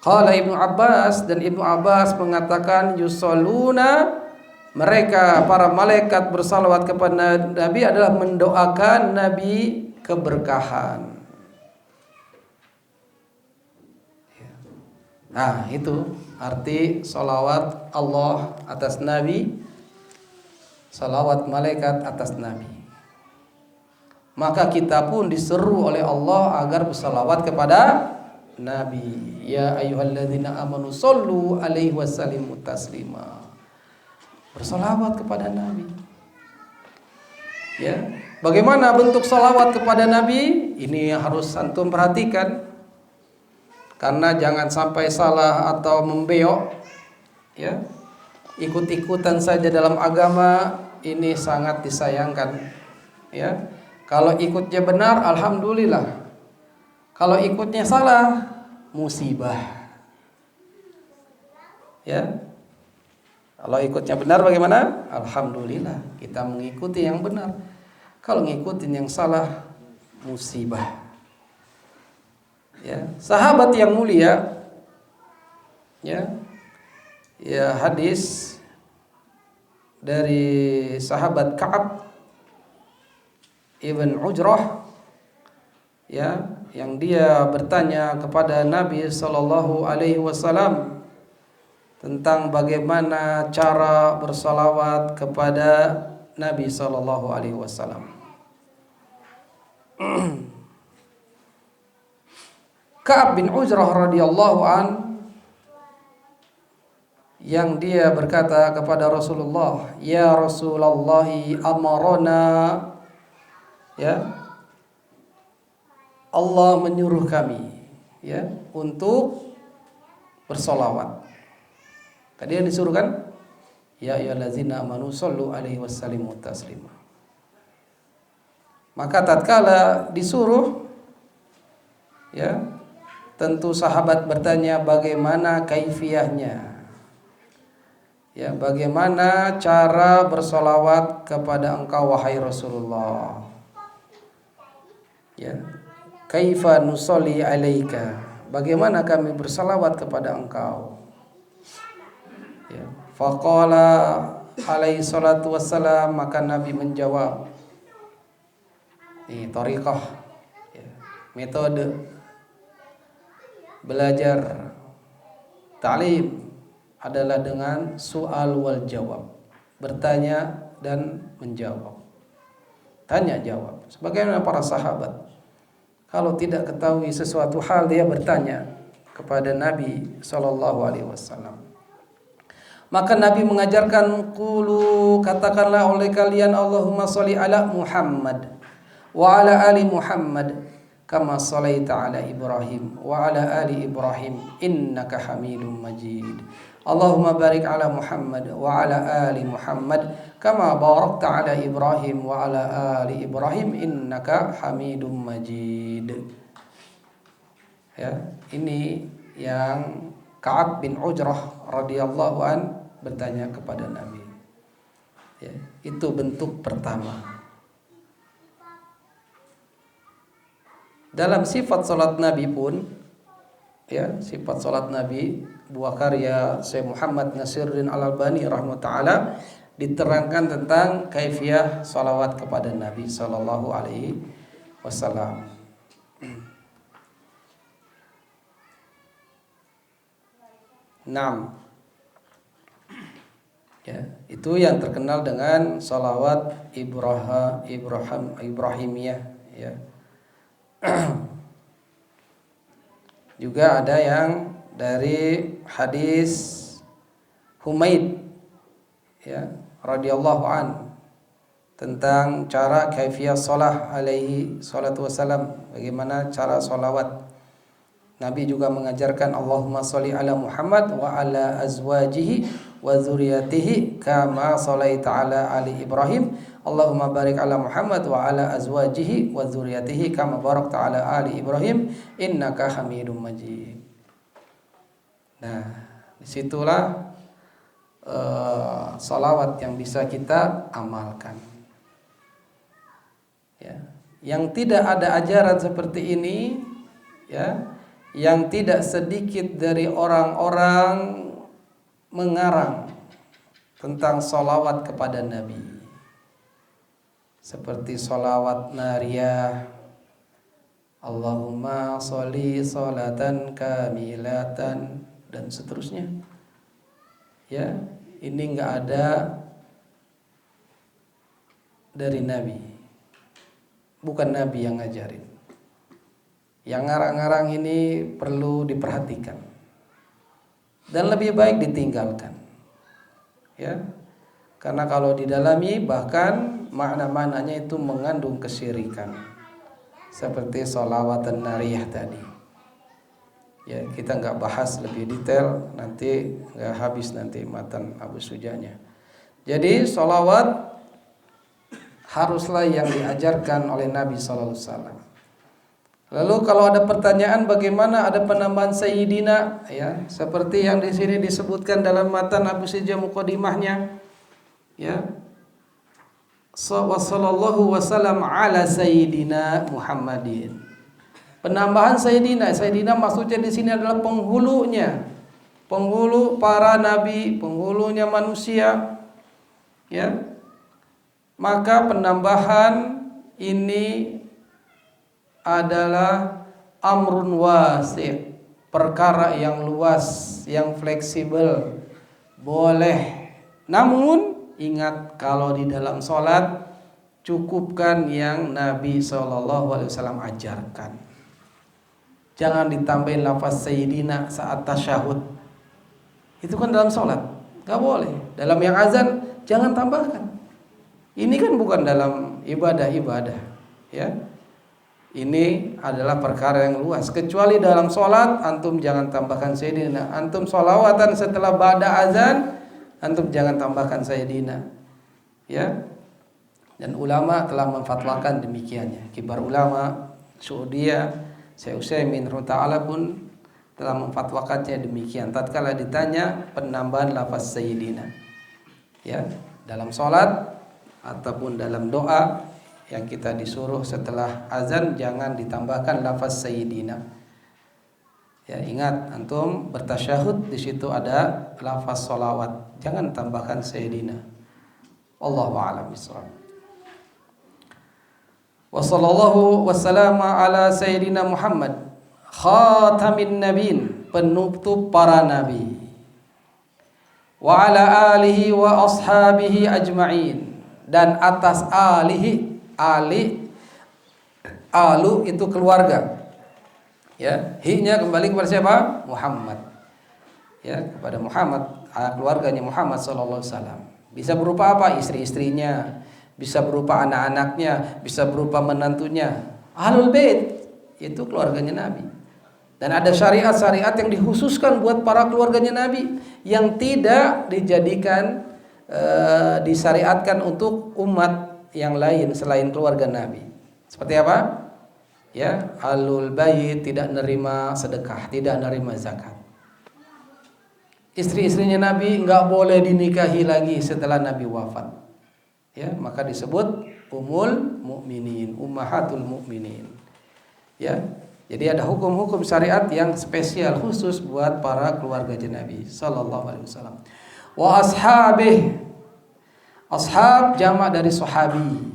Qala Ibnu Abbas, dan Ibnu Abbas mengatakan yusalluna mereka para malaikat bersalawat kepada Nabi adalah mendoakan Nabi keberkahan. Nah, itu arti salawat Allah atas Nabi, salawat malaikat atas Nabi. Maka kita pun diseru oleh Allah agar bersalawat kepada Nabi. Ya ayyuhalladzina amanu shollu alaihi wasallimu taslima. Bersalawat kepada Nabi. Ya, bagaimana bentuk salawat kepada Nabi? Ini yang harus antum perhatikan. Karena jangan sampai salah atau membeok, ya. Ikut-ikutan saja dalam agama ini sangat disayangkan, ya. Kalau ikutnya benar, alhamdulillah. Kalau ikutnya salah, musibah. Ya. Kalau ikutnya benar bagaimana? Alhamdulillah, kita mengikuti yang benar. Kalau ngikutin yang salah, musibah. Ya, sahabat yang mulia, ya hadis dari sahabat Ka'ab ibn Ujrah, ya, yang dia bertanya kepada Nabi sallallahu alaihi wasallam tentang bagaimana cara bersalawat kepada Nabi sallallahu alaihi wasallam. Ka'ab bin Ujrah radhiyallahu an, yang dia berkata kepada Rasulullah, ya Rasulullah, amarona, ya, Allah menyuruh kami, ya, untuk bersolawat. Tadi yang disuruh kan, ya ayyuhallazina amanu shollu alaihi wasallimu taslima. Maka tatkala disuruh, ya, tentu sahabat bertanya bagaimana kaifiyahnya, ya, bagaimana cara bersolawat kepada engkau wahai Rasulullah, ya, kaifa nusolli alaika, bagaimana kami bersalawat kepada engkau, ya. Faqala alaihi salatu wassalam, maka Nabi menjawab, ini thariqah, ya, metode belajar ta'lim adalah dengan soal wal jawab, bertanya dan menjawab, tanya jawab. Sebagaimana para sahabat, kalau tidak ketahui sesuatu hal dia bertanya kepada Nabi sallallahu alaihi wasallam. Maka Nabi mengajarkan, qulu, katakanlah oleh kalian, Allahumma sholli ala Muhammad wa ala ali Muhammad kama shalaita ala Ibrahim wa ala ali Ibrahim innaka Hamidum Majid. Allahumma barik ala Muhammad wa ala ali Muhammad kama barakta ala Ibrahim wa ala ali Ibrahim innaka Hamidum Majid. Ya, ini yang Ka'ab bin Ujrah radhiyallahu an bertanya kepada Nabi. Ya, itu bentuk pertama. Dalam sifat salat Nabi pun, ya, sifat salat Nabi, buah karya Syekh Muhammad Nasiruddin Al-Albani rahimahullah, diterangkan tentang kaifiyah salawat kepada Nabi sallallahu alaihi wasallam. Naam. Ya, itu yang terkenal dengan salawat Ibrahimiyah, ya. Juga ada yang dari hadis Humaid, ya, radhiyallahu an, tentang cara kaifiyah shalah alaihi salatu wasalam, bagaimana cara salawat. Nabi juga mengajarkan Allahumma sholli ala Muhammad wa ala azwajihi wa dzurriyyatihi kama sholaita ala ali Ibrahim. Allahumma barik ala Muhammad wa ala azwajihi wa dzurriyyatihi kama barakta ala ali Ibrahim innaka Hamidum Majid. Nah, disitulah salawat yang bisa kita amalkan. Ya, yang tidak ada ajaran seperti ini, ya, yang tidak sedikit dari orang-orang mengarang tentang sholawat kepada Nabi, seperti sholawat nariyah, Allahumma sholli sholatan kamilatan, dan seterusnya. Ya, ini enggak ada dari Nabi. Bukan Nabi yang ngajarin. Yang ngarang-ngarang ini perlu diperhatikan dan lebih baik ditinggalkan. Ya. Karena kalau didalami bahkan makna-maknanya itu mengandung kesyirikan. Seperti sholawatan nariyah tadi. Ya, kita enggak bahas lebih detail, nanti enggak habis nanti matan Abu Sujanya. Jadi sholawat haruslah yang diajarkan oleh Nabi sallallahu alaihi wasallam. Lalu kalau ada pertanyaan bagaimana ada penambahan sayyidina, ya, seperti yang di sini disebutkan dalam matan Abu Sujah muqaddimahnya, ya. Sallallahu wasallam ala sayyidina Muhammadin. Penambahan sayyidina maksudnya di sini adalah penghulunya. Penghulu para nabi, penghulunya manusia. Ya. Maka penambahan ini adalah amrun wasi', perkara yang luas, yang fleksibel, boleh. Namun ingat, kalau di dalam sholat cukupkan yang Nabi SAW ajarkan. Jangan ditambahin lafaz sayyidina saat tasyahud. Itu kan dalam sholat, gak boleh. Dalam yang azan jangan tambahkan. Ini kan bukan dalam ibadah-ibadah, ya. Ini adalah perkara yang luas. Kecuali dalam sholat, antum jangan tambahkan sayyidina. Antum sholawatan setelah ba'da azan, antum jangan tambahkan sayyidina. Ya. Dan ulama telah memfatwakan demikiannya. Kibar ulama Saudiyah, Syekh Utsaimin rahimahullah pun telah memfatwakannya demikian. Tatkala ditanya penambahan lafaz sayyidina, ya, dalam sholat ataupun dalam doa yang kita disuruh setelah azan jangan ditambahkan lafaz sayyidina. Ya, ingat antum bertasyahud, di situ ada lafaz sholawat, jangan tambahkan sayyidina. Wallahu a'lam bishawab. Wa sallallahu wasallama ala sayyidina Muhammad khatamin nabiyyin, penutup para nabi, wa ala alihi wa ashabihi ajma'in, dan atas alihi, alu itu keluarga, ya, hi-nya kembali kepada siapa? Muhammad, ya, kepada Muhammad, keluarganya Muhammad sallallahu alaihi wasallam. Bisa berupa apa? Istri-istrinya, bisa berupa anak-anaknya, bisa berupa menantunya. Ahlul bait itu keluarganya Nabi. Dan ada syariat-syariat yang dikhususkan buat para keluarganya Nabi yang tidak dijadikan disyariatkan untuk umat yang lain selain keluarga Nabi. Seperti apa? Ya, ahlul bait tidak nerima sedekah, tidak nerima zakat. Istri-istrinya Nabi enggak boleh dinikahi lagi setelah Nabi wafat. Ya, maka disebut ummul mukminin, ummahatul mukminin. Ya. Jadi ada hukum-hukum syariat yang spesial khusus buat para keluarga Nabi sallallahu alaihi wasallam. Wa ashabih, ashab jamak dari sahabi,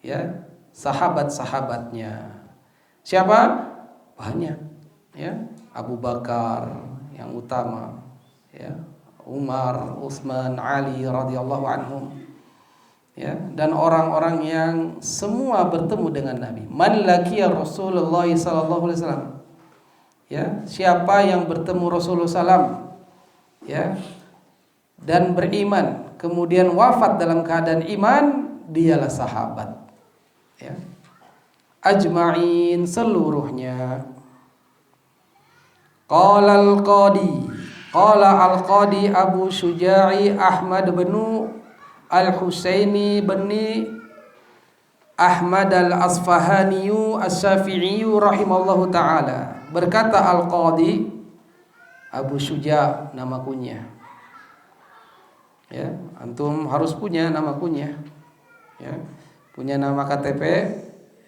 ya, sahabat-sahabatnya. Siapa? Banyak, ya. Abu Bakar yang utama, ya, Umar, Utsman, Ali radhiyallahu anhum, ya, dan orang-orang yang semua bertemu dengan Nabi. Man laqiya Rasulullah sallallahu alaihi wasallam, ya, siapa yang bertemu Rasulullah sallam, ya, dan beriman kemudian wafat dalam keadaan iman, dialah sahabat, ya, ajma'in, seluruhnya. Qala al-qadi Abu Syuja'i Ahmad bin Al-Husaini bin Ahmad al-Asfahani as-Syafi'i rahimallahu ta'ala. Berkata al-qadi Abu Syuja', nama kunyah. Ya, antum harus punya nama kunyah. Ya, punya nama KTP,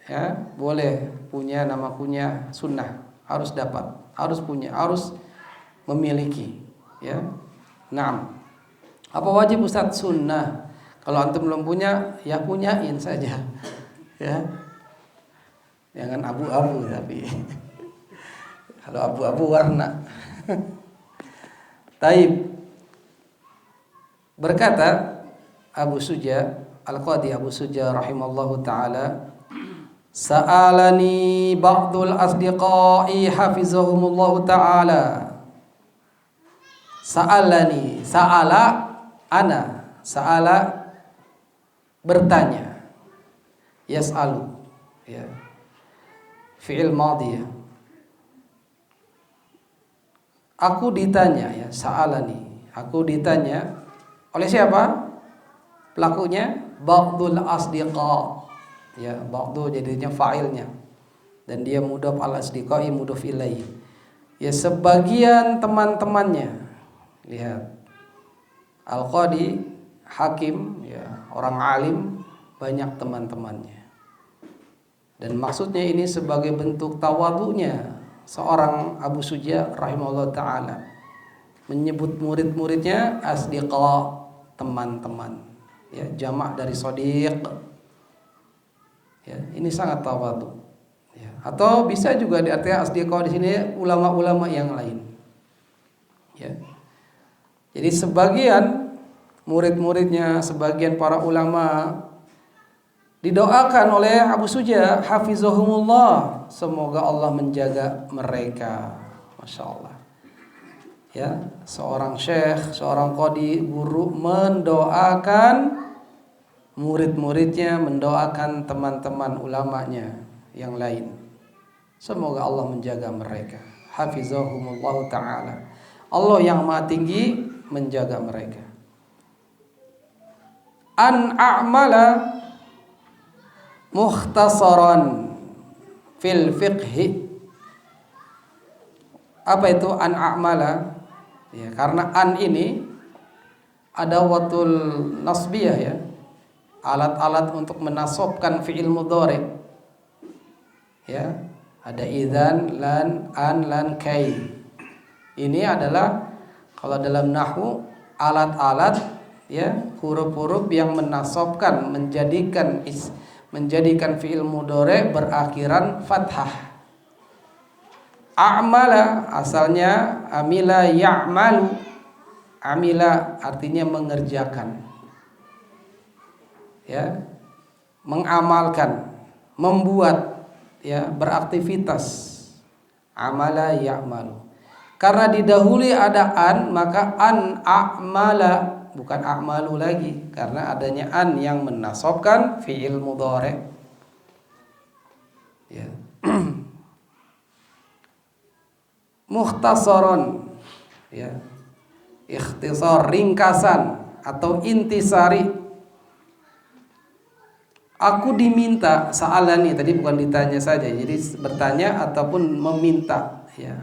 ya, boleh, punya nama kunyah sunnah, harus dapat, harus punya, harus memiliki, ya. Naam. Apa wajib Ustaz? Sunnah. Kalau antum belum punya, ya punyain saja. Ya. Jangan abu-abu tapi. Kalau abu-abu warna. Taib. Berkata Abu Suja, Al-Qadi Abu Suja rahimallahu taala, sa'alani ba'dul asdiqai hafizahumullahu taala. Sa'alani, sa'ala ana, sa'ala bertanya. Yas'alu, ya. Fi'il madhi ya. Aku ditanya ya, sa'alani. Aku ditanya oleh siapa? Pelakunya ba'dul asdiqa. Ya, ba'du jadinya fa'ilnya. Dan dia mudhaf al asdiqai mudhaf ilaih. Ya, sebagian teman-temannya. Lihat. Al-Qadi hakim ya, orang alim, banyak teman-temannya. Dan maksudnya ini sebagai bentuk tawadhunya seorang Abu Suja rahimahullah ta'ala menyebut murid-muridnya asdiqa, teman-teman ya, jamak dari shadiq ya, ini sangat tawadhu ya. Atau bisa juga diartikan asdiqa di sini ulama-ulama yang lain ya. Jadi sebagian murid-muridnya, sebagian para ulama didoakan oleh Abu Suja, hafizahumullah, semoga Allah menjaga mereka. Masya Allah. Ya, seorang syekh, seorang qadi, guru mendoakan murid-muridnya, mendoakan teman-teman ulamanya yang lain. Semoga Allah menjaga mereka. Hafizahumullah ta'ala. Allah yang Maha Tinggi menjaga mereka. An a'mala mukhtasaran fil fiqhi. Apa itu an a'mala? Ya, karena an ini ada watul nasbiyah ya. Alat-alat untuk menasobkan fi'il mudhari. Ya, ada idzan, lan, an, lan, kai. Ini adalah kalau dalam nahwu alat-alat ya, huruf-huruf yang menasobkan, menjadikan fi'il mudhari berakhiran fathah. A'mala asalnya amila ya'malu. Amila artinya mengerjakan. Ya. Mengamalkan, membuat ya, beraktivitas. Amala ya'malu. Karena didahului ada an, maka an a'mala, bukan a'malu lagi, karena adanya an yang menasobkan fi'il mudhari. Ya. Mukhtasaron ya. Ikhtisar, ringkasan atau intisari. Aku diminta, sa'alani tadi bukan ditanya saja, jadi bertanya ataupun meminta ya.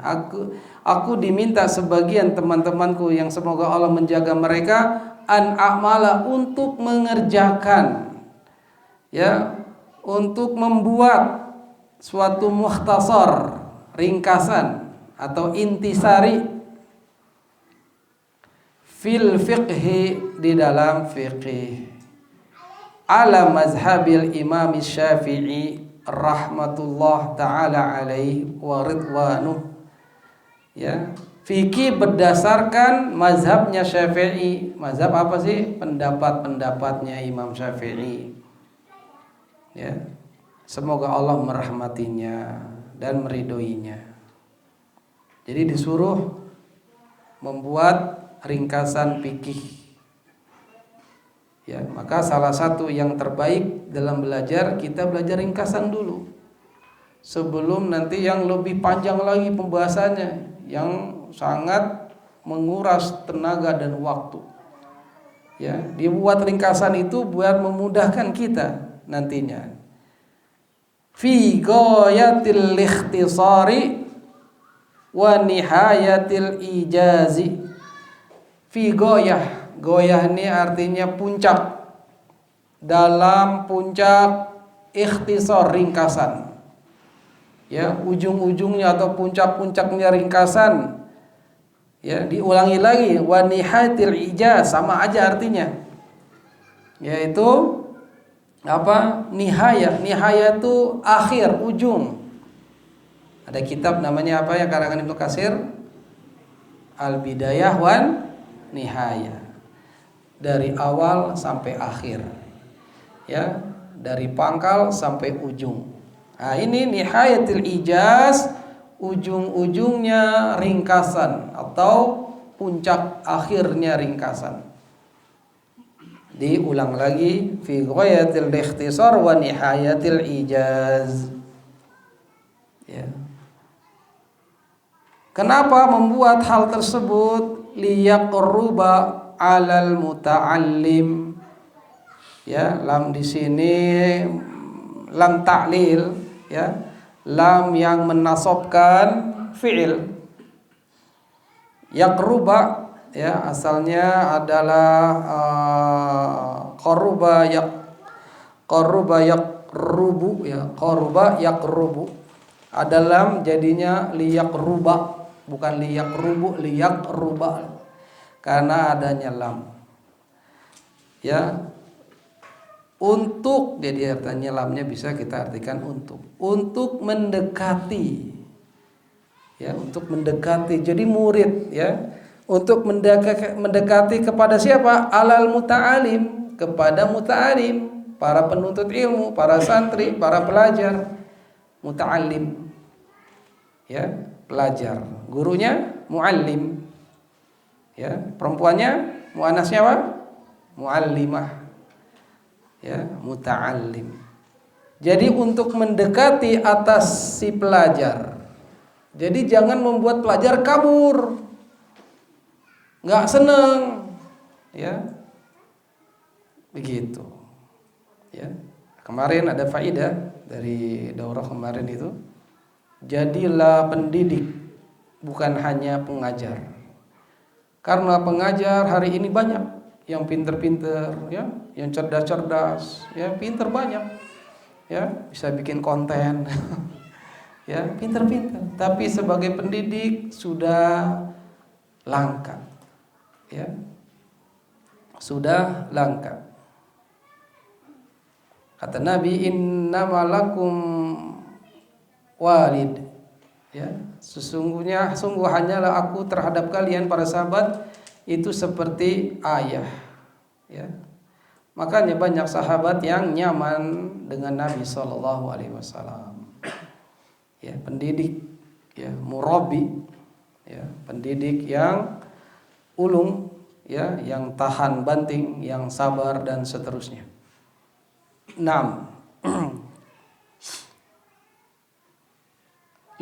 Aku diminta sebagian teman-temanku yang semoga Allah menjaga mereka an a'mala, untuk mengerjakan ya, untuk membuat suatu mukhtasar, ringkasan atau intisari fil fiqhi, di dalam fiqih, ala mazhabil imam Syafi'i rahmatullah ta'ala alaihi wa ridwanuh ya. Fikih berdasarkan mazhabnya Syafi'i. Mazhab apa sih? Pendapat-pendapatnya Imam Syafi'i ya. Semoga Allah merahmatinya dan meridhoinya. Jadi disuruh membuat ringkasan fikih. Ya, maka salah satu yang terbaik dalam belajar, kita belajar ringkasan dulu. Sebelum nanti yang lebih panjang lagi pembahasannya, yang sangat menguras tenaga dan waktu. Ya, dibuat ringkasan itu buat memudahkan kita nantinya. Fi ghayatil ikhtisari wa nihayatil ijazi. Fi goyah, goyah ini artinya puncak, dalam puncak ikhtisar, ringkasan ya, ujung-ujungnya atau puncak-puncaknya ringkasan Ya, diulangi lagi, wa nihayatil ijaz, sama aja artinya. Yaitu apa? Nihayah. Nihayah itu akhir, ujung. Ada kitab namanya apa ya karangan Ibnu Katsir? Al-Bidayah wan Nihayah. Dari awal sampai akhir. Ya, dari pangkal sampai ujung. Nah, ini nihayatil ijaz, ujung-ujungnya ringkasan atau puncak akhirnya ringkasan. Diulang lagi, fi ghayatil ikhtisar wa nihayatil ijaz. Ya. Kenapa membuat hal tersebut? Liyaqruba 'alal muta'allim. Ya, lam di sini lam ta'lil, ya. Lam yang menasabkan fi'il. Yaqruba, ya, asalnya adalah qaruba yaqrubu, ya, qaruba yaqrubu. Ada lam jadinya liyaqruba, bukan liyaqrubu, liyaqruba, karena adanya lam. Ya, untuk, jadi artinya lamnya bisa kita artikan untuk mendekati, ya, untuk mendekati. Jadi murid, ya, untuk mendekati kepada siapa? Alal muta'alim, kepada muta'alim, para penuntut ilmu, para santri, para pelajar. Muta'alim, ya, pelajar. Gurunya muallim, ya, perempuannya muannasnya apa? Muallimah, ya, muta'allim. Jadi untuk mendekati atas si pelajar. Jadi jangan membuat pelajar kabur, nggak seneng, ya, begitu. Ya, kemarin ada faedah dari daurah kemarin itu, jadilah pendidik, bukan hanya pengajar. Karena pengajar hari ini banyak yang pinter-pinter, ya, yang cerdas-cerdas, ya, pinter banyak, ya, bisa bikin konten, ya, pinter-pinter. Tapi sebagai pendidik sudah langka, ya, sudah langka. Kata Nabi, innamalakum walid, ya, sungguh hanyalah aku terhadap kalian para sahabat itu seperti ayah, ya. Makanya banyak sahabat yang nyaman dengan Nabi SAW, ya, pendidik, ya, murabi, ya, pendidik yang ulung, ya, yang tahan banting, yang sabar dan seterusnya. 6.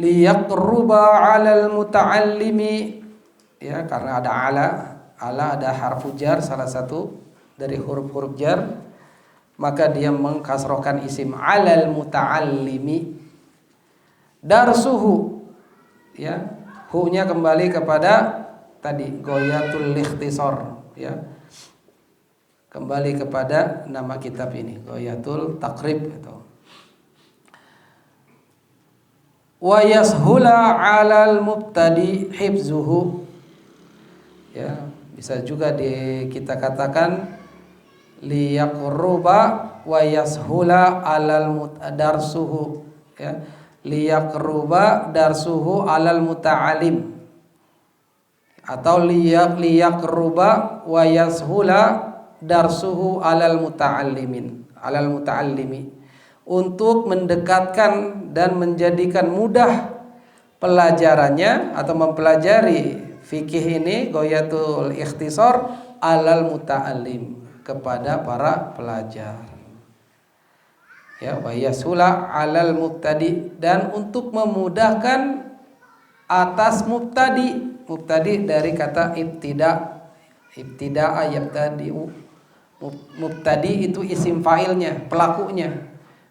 Liyaqruba 'alal muta'allimi, ya, karena ada ala ada harfu jar, salah satu dari huruf-huruf jar, maka dia mengkasrohkan isim 'alal muta'allimi. Darsuhu, ya, hu-nya kembali kepada tadi ghayatul ikhtisar, ya, kembali kepada nama kitab ini, Ghayatul Taqrib itu. Wa yashula 'alal mubtadi hifzuhu, ya, bisa juga kita katakan liyaqruba wa yashula 'alal darsuhu, ya, liyaqruba darsuhu 'alal muta'alim, atau liyaqruba wa yashula darsuhu alal muta'allimi, untuk mendekatkan dan menjadikan mudah pelajarannya atau mempelajari fikih ini, ghayatul ikhtisar, alal muta'allim, kepada para pelajar, ya, wa yasula alal mubtadi, dan untuk memudahkan atas mubtadi dari kata ibtida'a yabtadi'u. Mubtadi itu isim fa'ilnya, pelakunya.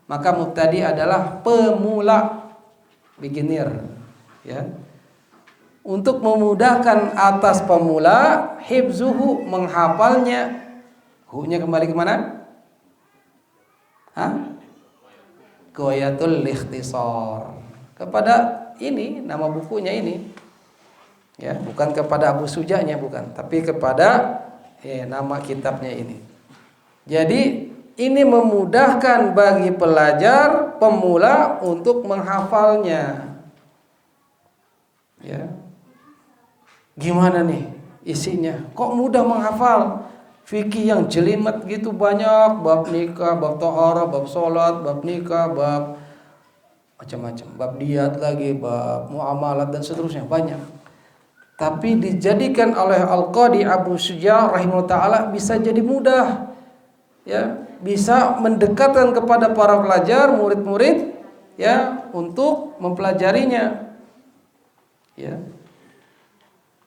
Maka mubtadi adalah pemula, beginner, ya. Untuk memudahkan atas pemula, hifzuhu, menghafalnya. Hu-nya kembali kemana? Ghayatul ikhtisar, kepada ini nama bukunya ini, Ya, bukan kepada Abu Sujanya, bukan, tapi kepada nama kitabnya ini. Jadi ini memudahkan bagi pelajar pemula untuk menghafalnya. Ya. Gimana nih isinya? Kok mudah menghafal? Fikih yang jelimet gitu banyak, bab nikah, bab taharah, bab salat, bab nikah, bab macam-macam, bab diat lagi, bab muamalat dan seterusnya banyak. Tapi dijadikan oleh Al-Qadi Abu Suja rahimahullah taala bisa jadi mudah. Ya, bisa mendekatkan kepada para pelajar, murid-murid ya untuk mempelajarinya. Ya.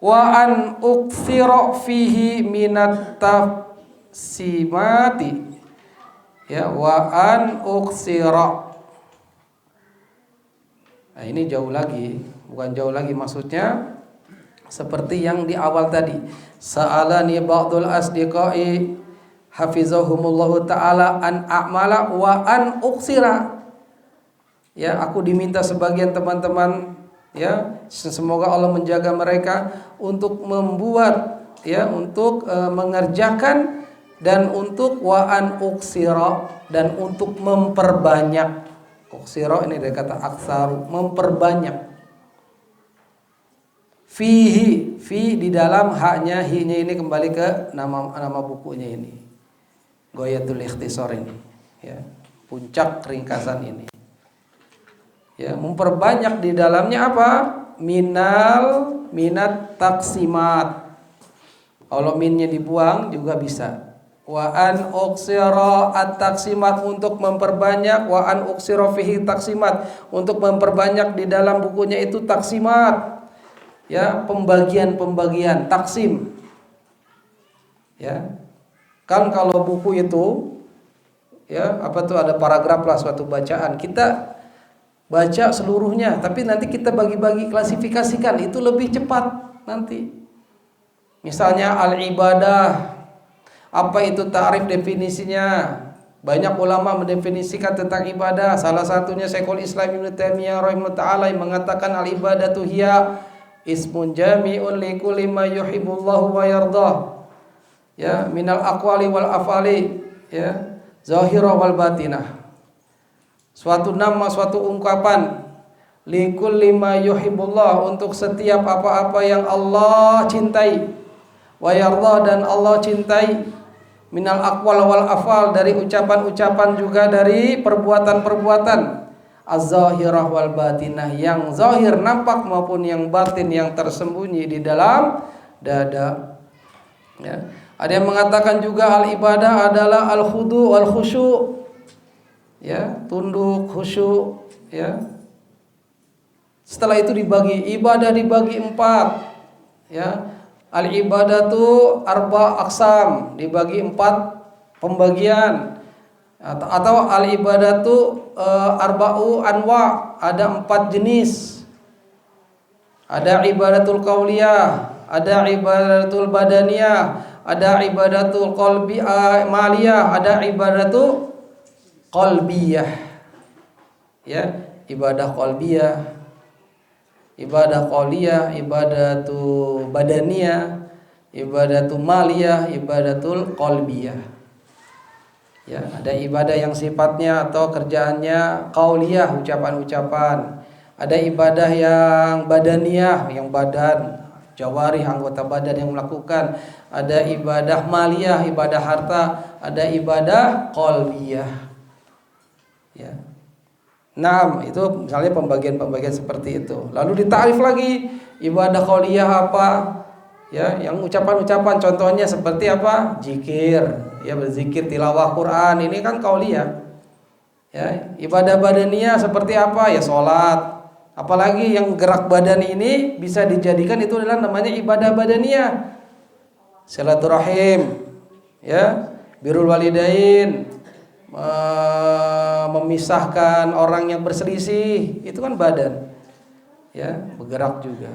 Wa an uktsira fihi minat tafsimati. Ya, wa an uktsira. Nah, ini jauh lagi, bukan jauh lagi, maksudnya seperti yang di awal tadi. Sa'alani ba'dul asdiqai hafizahumullahu ta'ala an a'mala wa an uksira. Ya, aku diminta sebagian teman-teman, ya, semoga Allah menjaga mereka untuk membuat, ya, untuk mengerjakan dan untuk wa an uksira, dan untuk memperbanyak. Uksira ini dari kata aksaru, memperbanyak. Fihi, fi di dalam haknya, hi-nya ini kembali ke nama bukunya ini. Ghayatul Ikhtisar ini, ya, puncak ringkasan ini. Ya, memperbanyak di dalamnya apa? Minat taksimat. Kalau minnya dibuang juga bisa. Wa an uksira at-taksimat, untuk memperbanyak. Wa an uksira fihi taksimat, untuk memperbanyak di dalam bukunya itu taksimat. Ya, pembagian taksim. Ya. Kan kalau buku itu, ya, apa tuh, ada paragraf lah, suatu bacaan. Kita baca seluruhnya, tapi nanti kita bagi-bagi, klasifikasikan, itu lebih cepat nanti. Misalnya al-ibadah, apa itu ta'rif, definisinya? Banyak ulama mendefinisikan tentang ibadah. Salah satunya Syekhul Islam Ibnu Taimiyah rahimahullah taala yang mengatakan al-ibadatu hiya ismun jami'un li kulli ma yuhibbullahu wa yardah. Ya, minal aqwali wal afali, ya, zahirah wal batinah. Suatu nama, suatu ungkapan, li kulli ma yuhibbullah, untuk setiap apa-apa yang Allah cintai, wa yardah, dan Allah cintai, minal aqwal wal afal, dari ucapan-ucapan juga dari perbuatan-perbuatan, az-zahirah wal batinah, yang zahir nampak maupun yang batin, yang tersembunyi di dalam dada. Ya. Ada yang mengatakan juga al-ibadah adalah al-khudu wal khusyu'. Ya, tunduk, khusyuk, ya. Setelah itu dibagi, ibadah dibagi 4. Ya. Al-ibadatu arba aqsam, dibagi 4 pembagian. Atau al-ibadatu arba'u anwa, ada 4 jenis. Ada ibadatul qauliyah, ada ibadatul badaniyah, ada ibadatul maliyah, ada ibadatul qalbiyah. Ya, ibadah qalbiyah, ibadah qauliyah, ibadatu badaniyah, ibadatu maliyah, ibadatul qalbiyah. Ya, ada ibadah yang sifatnya atau kerjaannya qauliyah, ucapan-ucapan. Ada ibadah yang badaniyah, yang badan, jawarih, anggota badan yang melakukan. Ada ibadah maliyah, ibadah harta. Ada ibadah qalbiyah. Ya. Nah, itu misalnya pembagian-pembagian seperti itu. Lalu ditakrif lagi, ibadah qauliyah apa? Ya, yang ucapan-ucapan, contohnya seperti apa? Zikir, ya, berzikir, tilawah Quran, ini kan qauliyah. Ya, ibadah badaniyah seperti apa? Ya, salat. Apalagi yang gerak badan ini bisa dijadikan itu adalah namanya ibadah badaniyah. Silaturahim, ya, birrul walidain, memisahkan orang yang berselisih, itu kan badan. Ya, bergerak juga.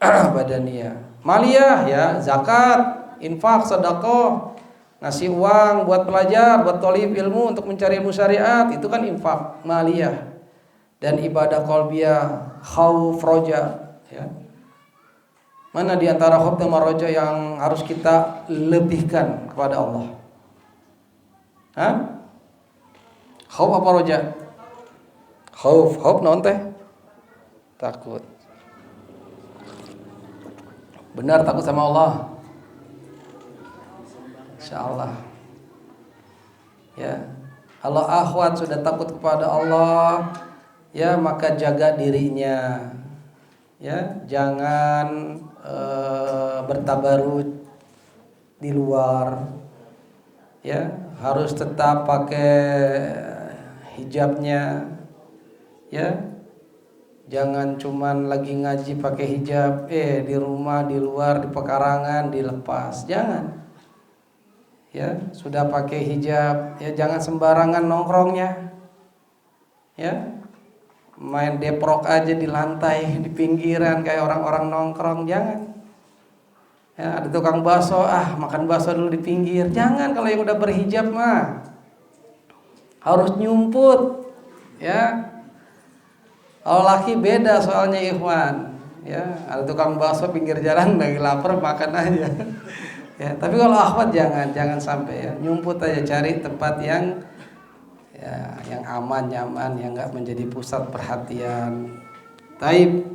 Badaniyah. Maliyah, ya, zakat, infak, sedekah, ngasih uang buat pelajar, buat thalib ilmu untuk mencari ilmu syariat, itu kan infak, maliyah. Dan ibadah qalbiyah, khauf, roja, ya. Mana di antara khauf dan raja yang harus kita lebihkan kepada Allah? Hah? Khauf apa raja? Khauf naon teh? Takut. Benar takut sama Allah? Insyaallah. Ya. Kalau akhwat sudah takut kepada Allah, ya maka jaga dirinya. Ya, jangan bertabarut di luar. Ya, harus tetap pakai hijabnya. Ya. Jangan cuman lagi ngaji pakai hijab, di rumah, di luar, di pekarangan dilepas. Jangan. Ya, sudah pakai hijab, ya jangan sembarangan nongkrongnya. Ya. Main deprok aja di lantai, di pinggiran kayak orang-orang nongkrong, jangan. Ya, ada tukang bakso, makan bakso dulu di pinggir. Jangan, kalau yang udah berhijab mah harus nyumput. Ya. Kalau laki beda soalnya ikhwan. Ya, ada tukang bakso pinggir jalan lagi lapar makan aja. Ya, tapi kalau akhwat jangan sampai ya. Nyumput aja, cari tempat yang aman, nyaman, yang enggak menjadi pusat perhatian. Taib.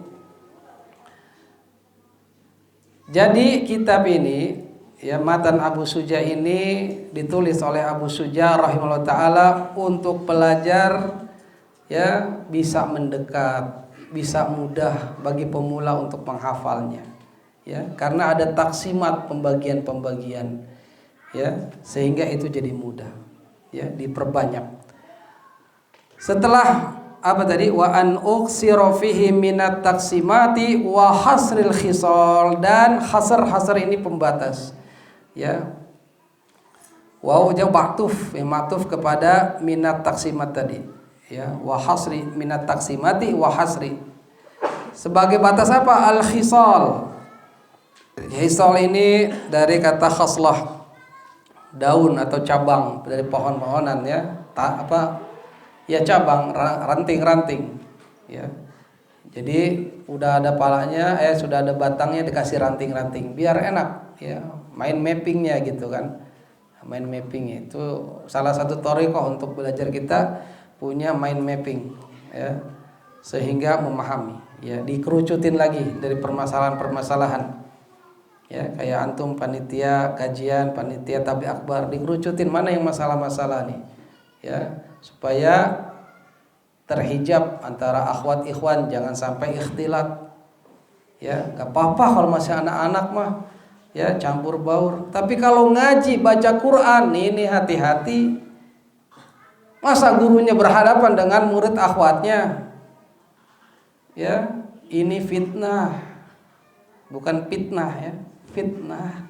Jadi kitab ini, ya Matan Abu Suja ini ditulis oleh Abu Suja rahimahullah taala untuk pelajar ya bisa mendekat, bisa mudah bagi pemula untuk menghafalnya. Ya, karena ada taksimat pembagian-pembagian, ya, sehingga itu jadi mudah, ya, diperbanyak. Setelah apa tadi? Wa an uksira fihi minat taksimati wa hasril khisal, dan hasr ini pembatas. Ya. Waw jauh maktuf, maktuf kepada minat taksimat tadi. Ya, wa hasri minat taksimati wa hasri. Sebagai batas apa? Al khisal. Khisal ini dari kata khaslah, daun atau cabang dari pohon-pohonan ya. Ya cabang, ranting-ranting. Ya. Jadi udah ada palanya, sudah ada batangnya dikasih ranting-ranting biar enak ya. Main mappingnya gitu kan. Main mapping itu salah satu thariqah untuk belajar kita, punya mind mapping ya, sehingga memahami ya, dikerucutin lagi dari permasalahan-permasalahan ya, kayak antum panitia kajian, panitia tabligh akbar, dikerucutin mana yang masalah-masalah nih ya, supaya terhijab antara akhwat ikhwan, jangan sampai ikhtilat ya. Gak apa-apa kalau masih anak-anak mah ya, campur baur, tapi kalau ngaji baca Quran ini hati-hati. Masa gurunya berhadapan dengan murid akhwatnya? Ya, ini fitnah. Bukan fitnah ya, fitnah.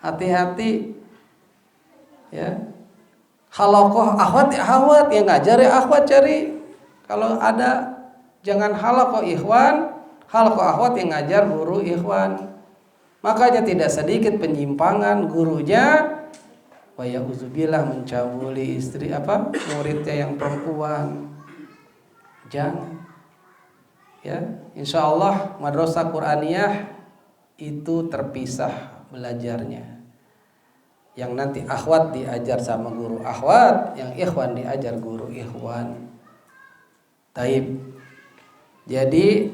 Hati-hati. Ya. Halaqah akhwat ya akhwat, yang ngajar ya akhwat cari. Kalau ada, jangan halaqah ikhwan, halaqah akhwat yang ngajar guru ikhwan. Makanya tidak sedikit penyimpangan gurunya wa ya'udzubillah mencabuli istri muridnya yang perempuan. Jangan. Ya, insyaallah madrasah Qur'aniyah itu terpisah belajarnya. Yang nanti akhwat diajar sama guru akhwat, yang ikhwan diajar guru ikhwan. Taib. Jadi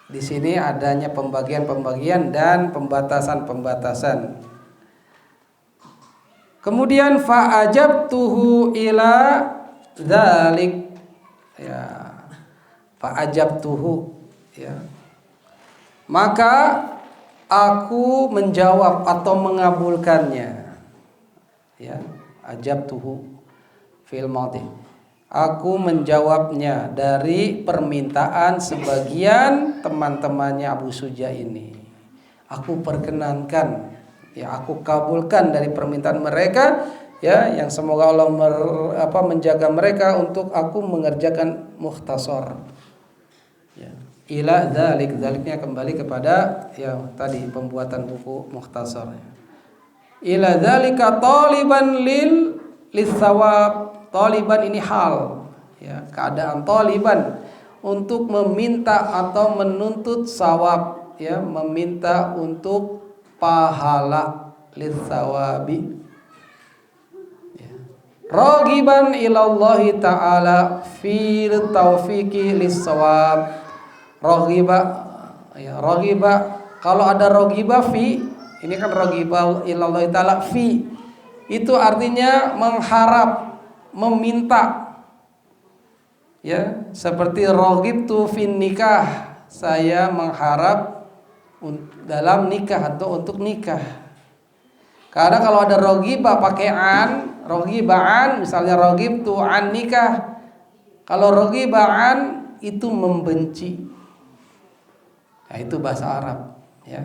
di sini adanya pembagian-pembagian dan pembatasan-pembatasan. Kemudian fa'ajabtuhu ila dzalik ya, fa'ajabtuhu ya, maka aku menjawab atau mengabulkannya ya, ajabtuhu fil madhi, aku menjawabnya dari permintaan sebagian teman-temannya Abu Suja ini. Aku perkenankan ya, aku kabulkan dari permintaan mereka ya, yang semoga Allah menjaga mereka untuk aku mengerjakan mukhtasar ya. Ila dzalik, dzaliknya kembali kepada yang tadi pembuatan buku mukhtasar ya. Ila dzalika taliban litsawab, taliban ini hal ya, keadaan taliban untuk meminta atau menuntut sawab ya meminta untuk pahala litsawabi. Ragiban ilallahi ta'ala fil taufiqi lis-shawab. Ragiba ya, ragiba kalau ada ragiba fi, ini kan ragiba ilallahi ta'ala fi. Itu artinya mengharap, meminta. Ya, seperti ragibtu fin nikah, saya mengharap dalam nikah atau untuk nikah. Karena kalau ada rogiba pakai an, rogibaan, misalnya rogibtu an nikah. Kalau rogibaan itu membenci. Nah, itu bahasa Arab, ya.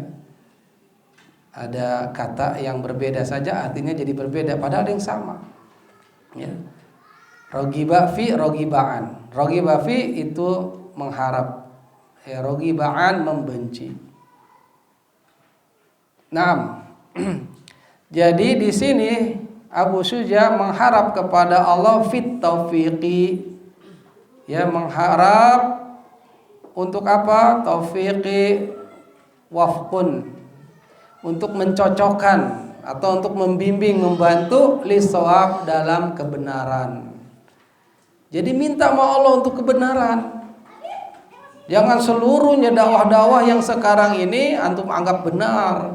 Ada kata yang berbeda saja artinya jadi berbeda padahal yang sama. Ya. Rogiba fi, rogibaan. Rogiba fi itu mengharap. Ya, rogibaan membenci. Naam. Jadi di sini Abu Suja mengharap kepada Allah fit taufiqi, ya, mengharap untuk apa? Taufiqi wafqun, untuk mencocokkan atau untuk membimbing, membantu lisawab dalam kebenaran. Jadi minta sama Allah untuk kebenaran. Jangan seluruhnya dakwah-dakwah yang sekarang ini antum anggap benar,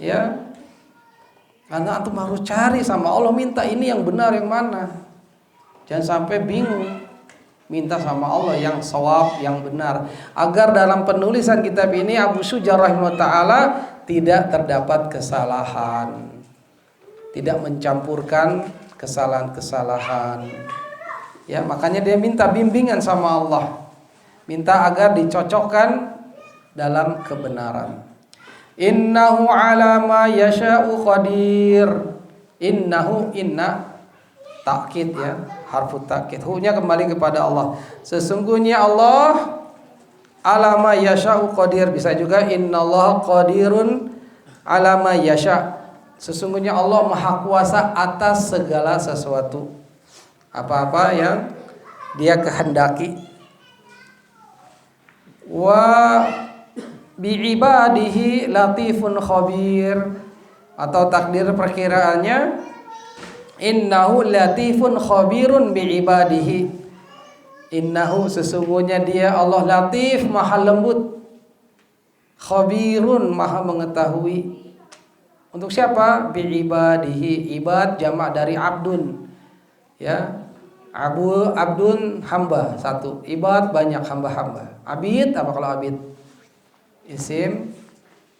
ya. Karena antum harus cari sama Allah, minta ini yang benar yang mana. Jangan sampai bingung. Minta sama Allah yang shawab, yang benar. Agar dalam penulisan kitab ini Abu Suja rahimahullah ta'ala tidak terdapat kesalahan. Tidak mencampurkan kesalahan-kesalahan. Ya, makanya dia minta bimbingan sama Allah. Minta agar dicocokkan dalam kebenaran. Innahu ala ma yasha'u qadir. Innahu, inna takkid, ya, harfu takkid. Hu-nya kembali kepada Allah. Sesungguhnya Allah ala ma yasha'u qadir. Bisa juga innallaha qadirun ala ma yasha'. Sesungguhnya Allah maha kuasa atas segala sesuatu. Apa-apa yang Dia kehendaki. Wa bi'ibadihi latifun khabir, atau takdir perkiraannya innahu latifun khabirun bi'ibadihi. Innahu, sesungguhnya Dia Allah latif, maha lembut, khabirun, maha mengetahui. Untuk siapa? Bi'ibadihi. Ibad jamak dari abdun, ya. Abdun hamba satu, ibad banyak hamba-hamba. Abid apa kalau abid? Isim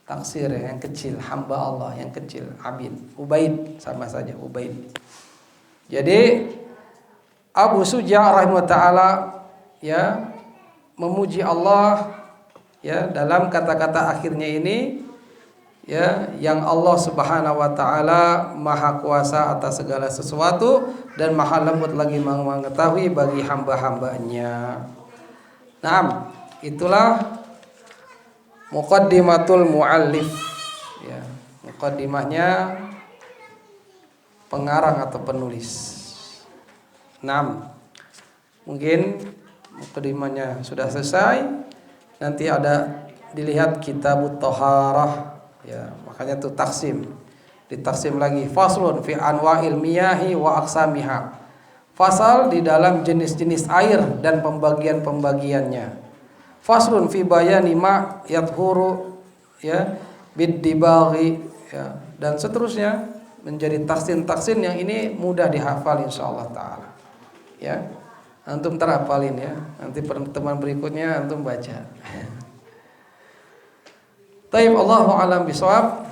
taksir, yang kecil, hamba Allah yang kecil, abid. Ubaid sama saja, ubaid. Jadi Abu Suja rahimahullah ta'ala, ya, memuji Allah, ya, dalam kata-kata akhirnya ini, ya, yang Allah Subhanahu wa ta'ala maha kuasa atas segala sesuatu dan maha lembut lagi mengetahui bagi hamba-hambanya. Nah, itulah muqaddimatul muallif, ya, muqaddimahnya pengarang atau penulis. 6. Mungkin muqaddimahnya sudah selesai. Nanti ada dilihat kitabut thaharah, ya, makanya itu taksim. Ditaksim lagi, faslun fi anwa'il miyahi wa aqsamiha. Fasal di dalam jenis-jenis air dan pembagian-pembagiannya. Faslun fi bayani ma yathuru, ya, bid-dibaghi, ya, dan seterusnya menjadi taksin-taksin yang ini mudah dihafal insyaallah taala. Ya. Antum terhafalin, ya. Nanti pertemuan berikutnya antum baca. Taib, Allahu a'lam bishawab.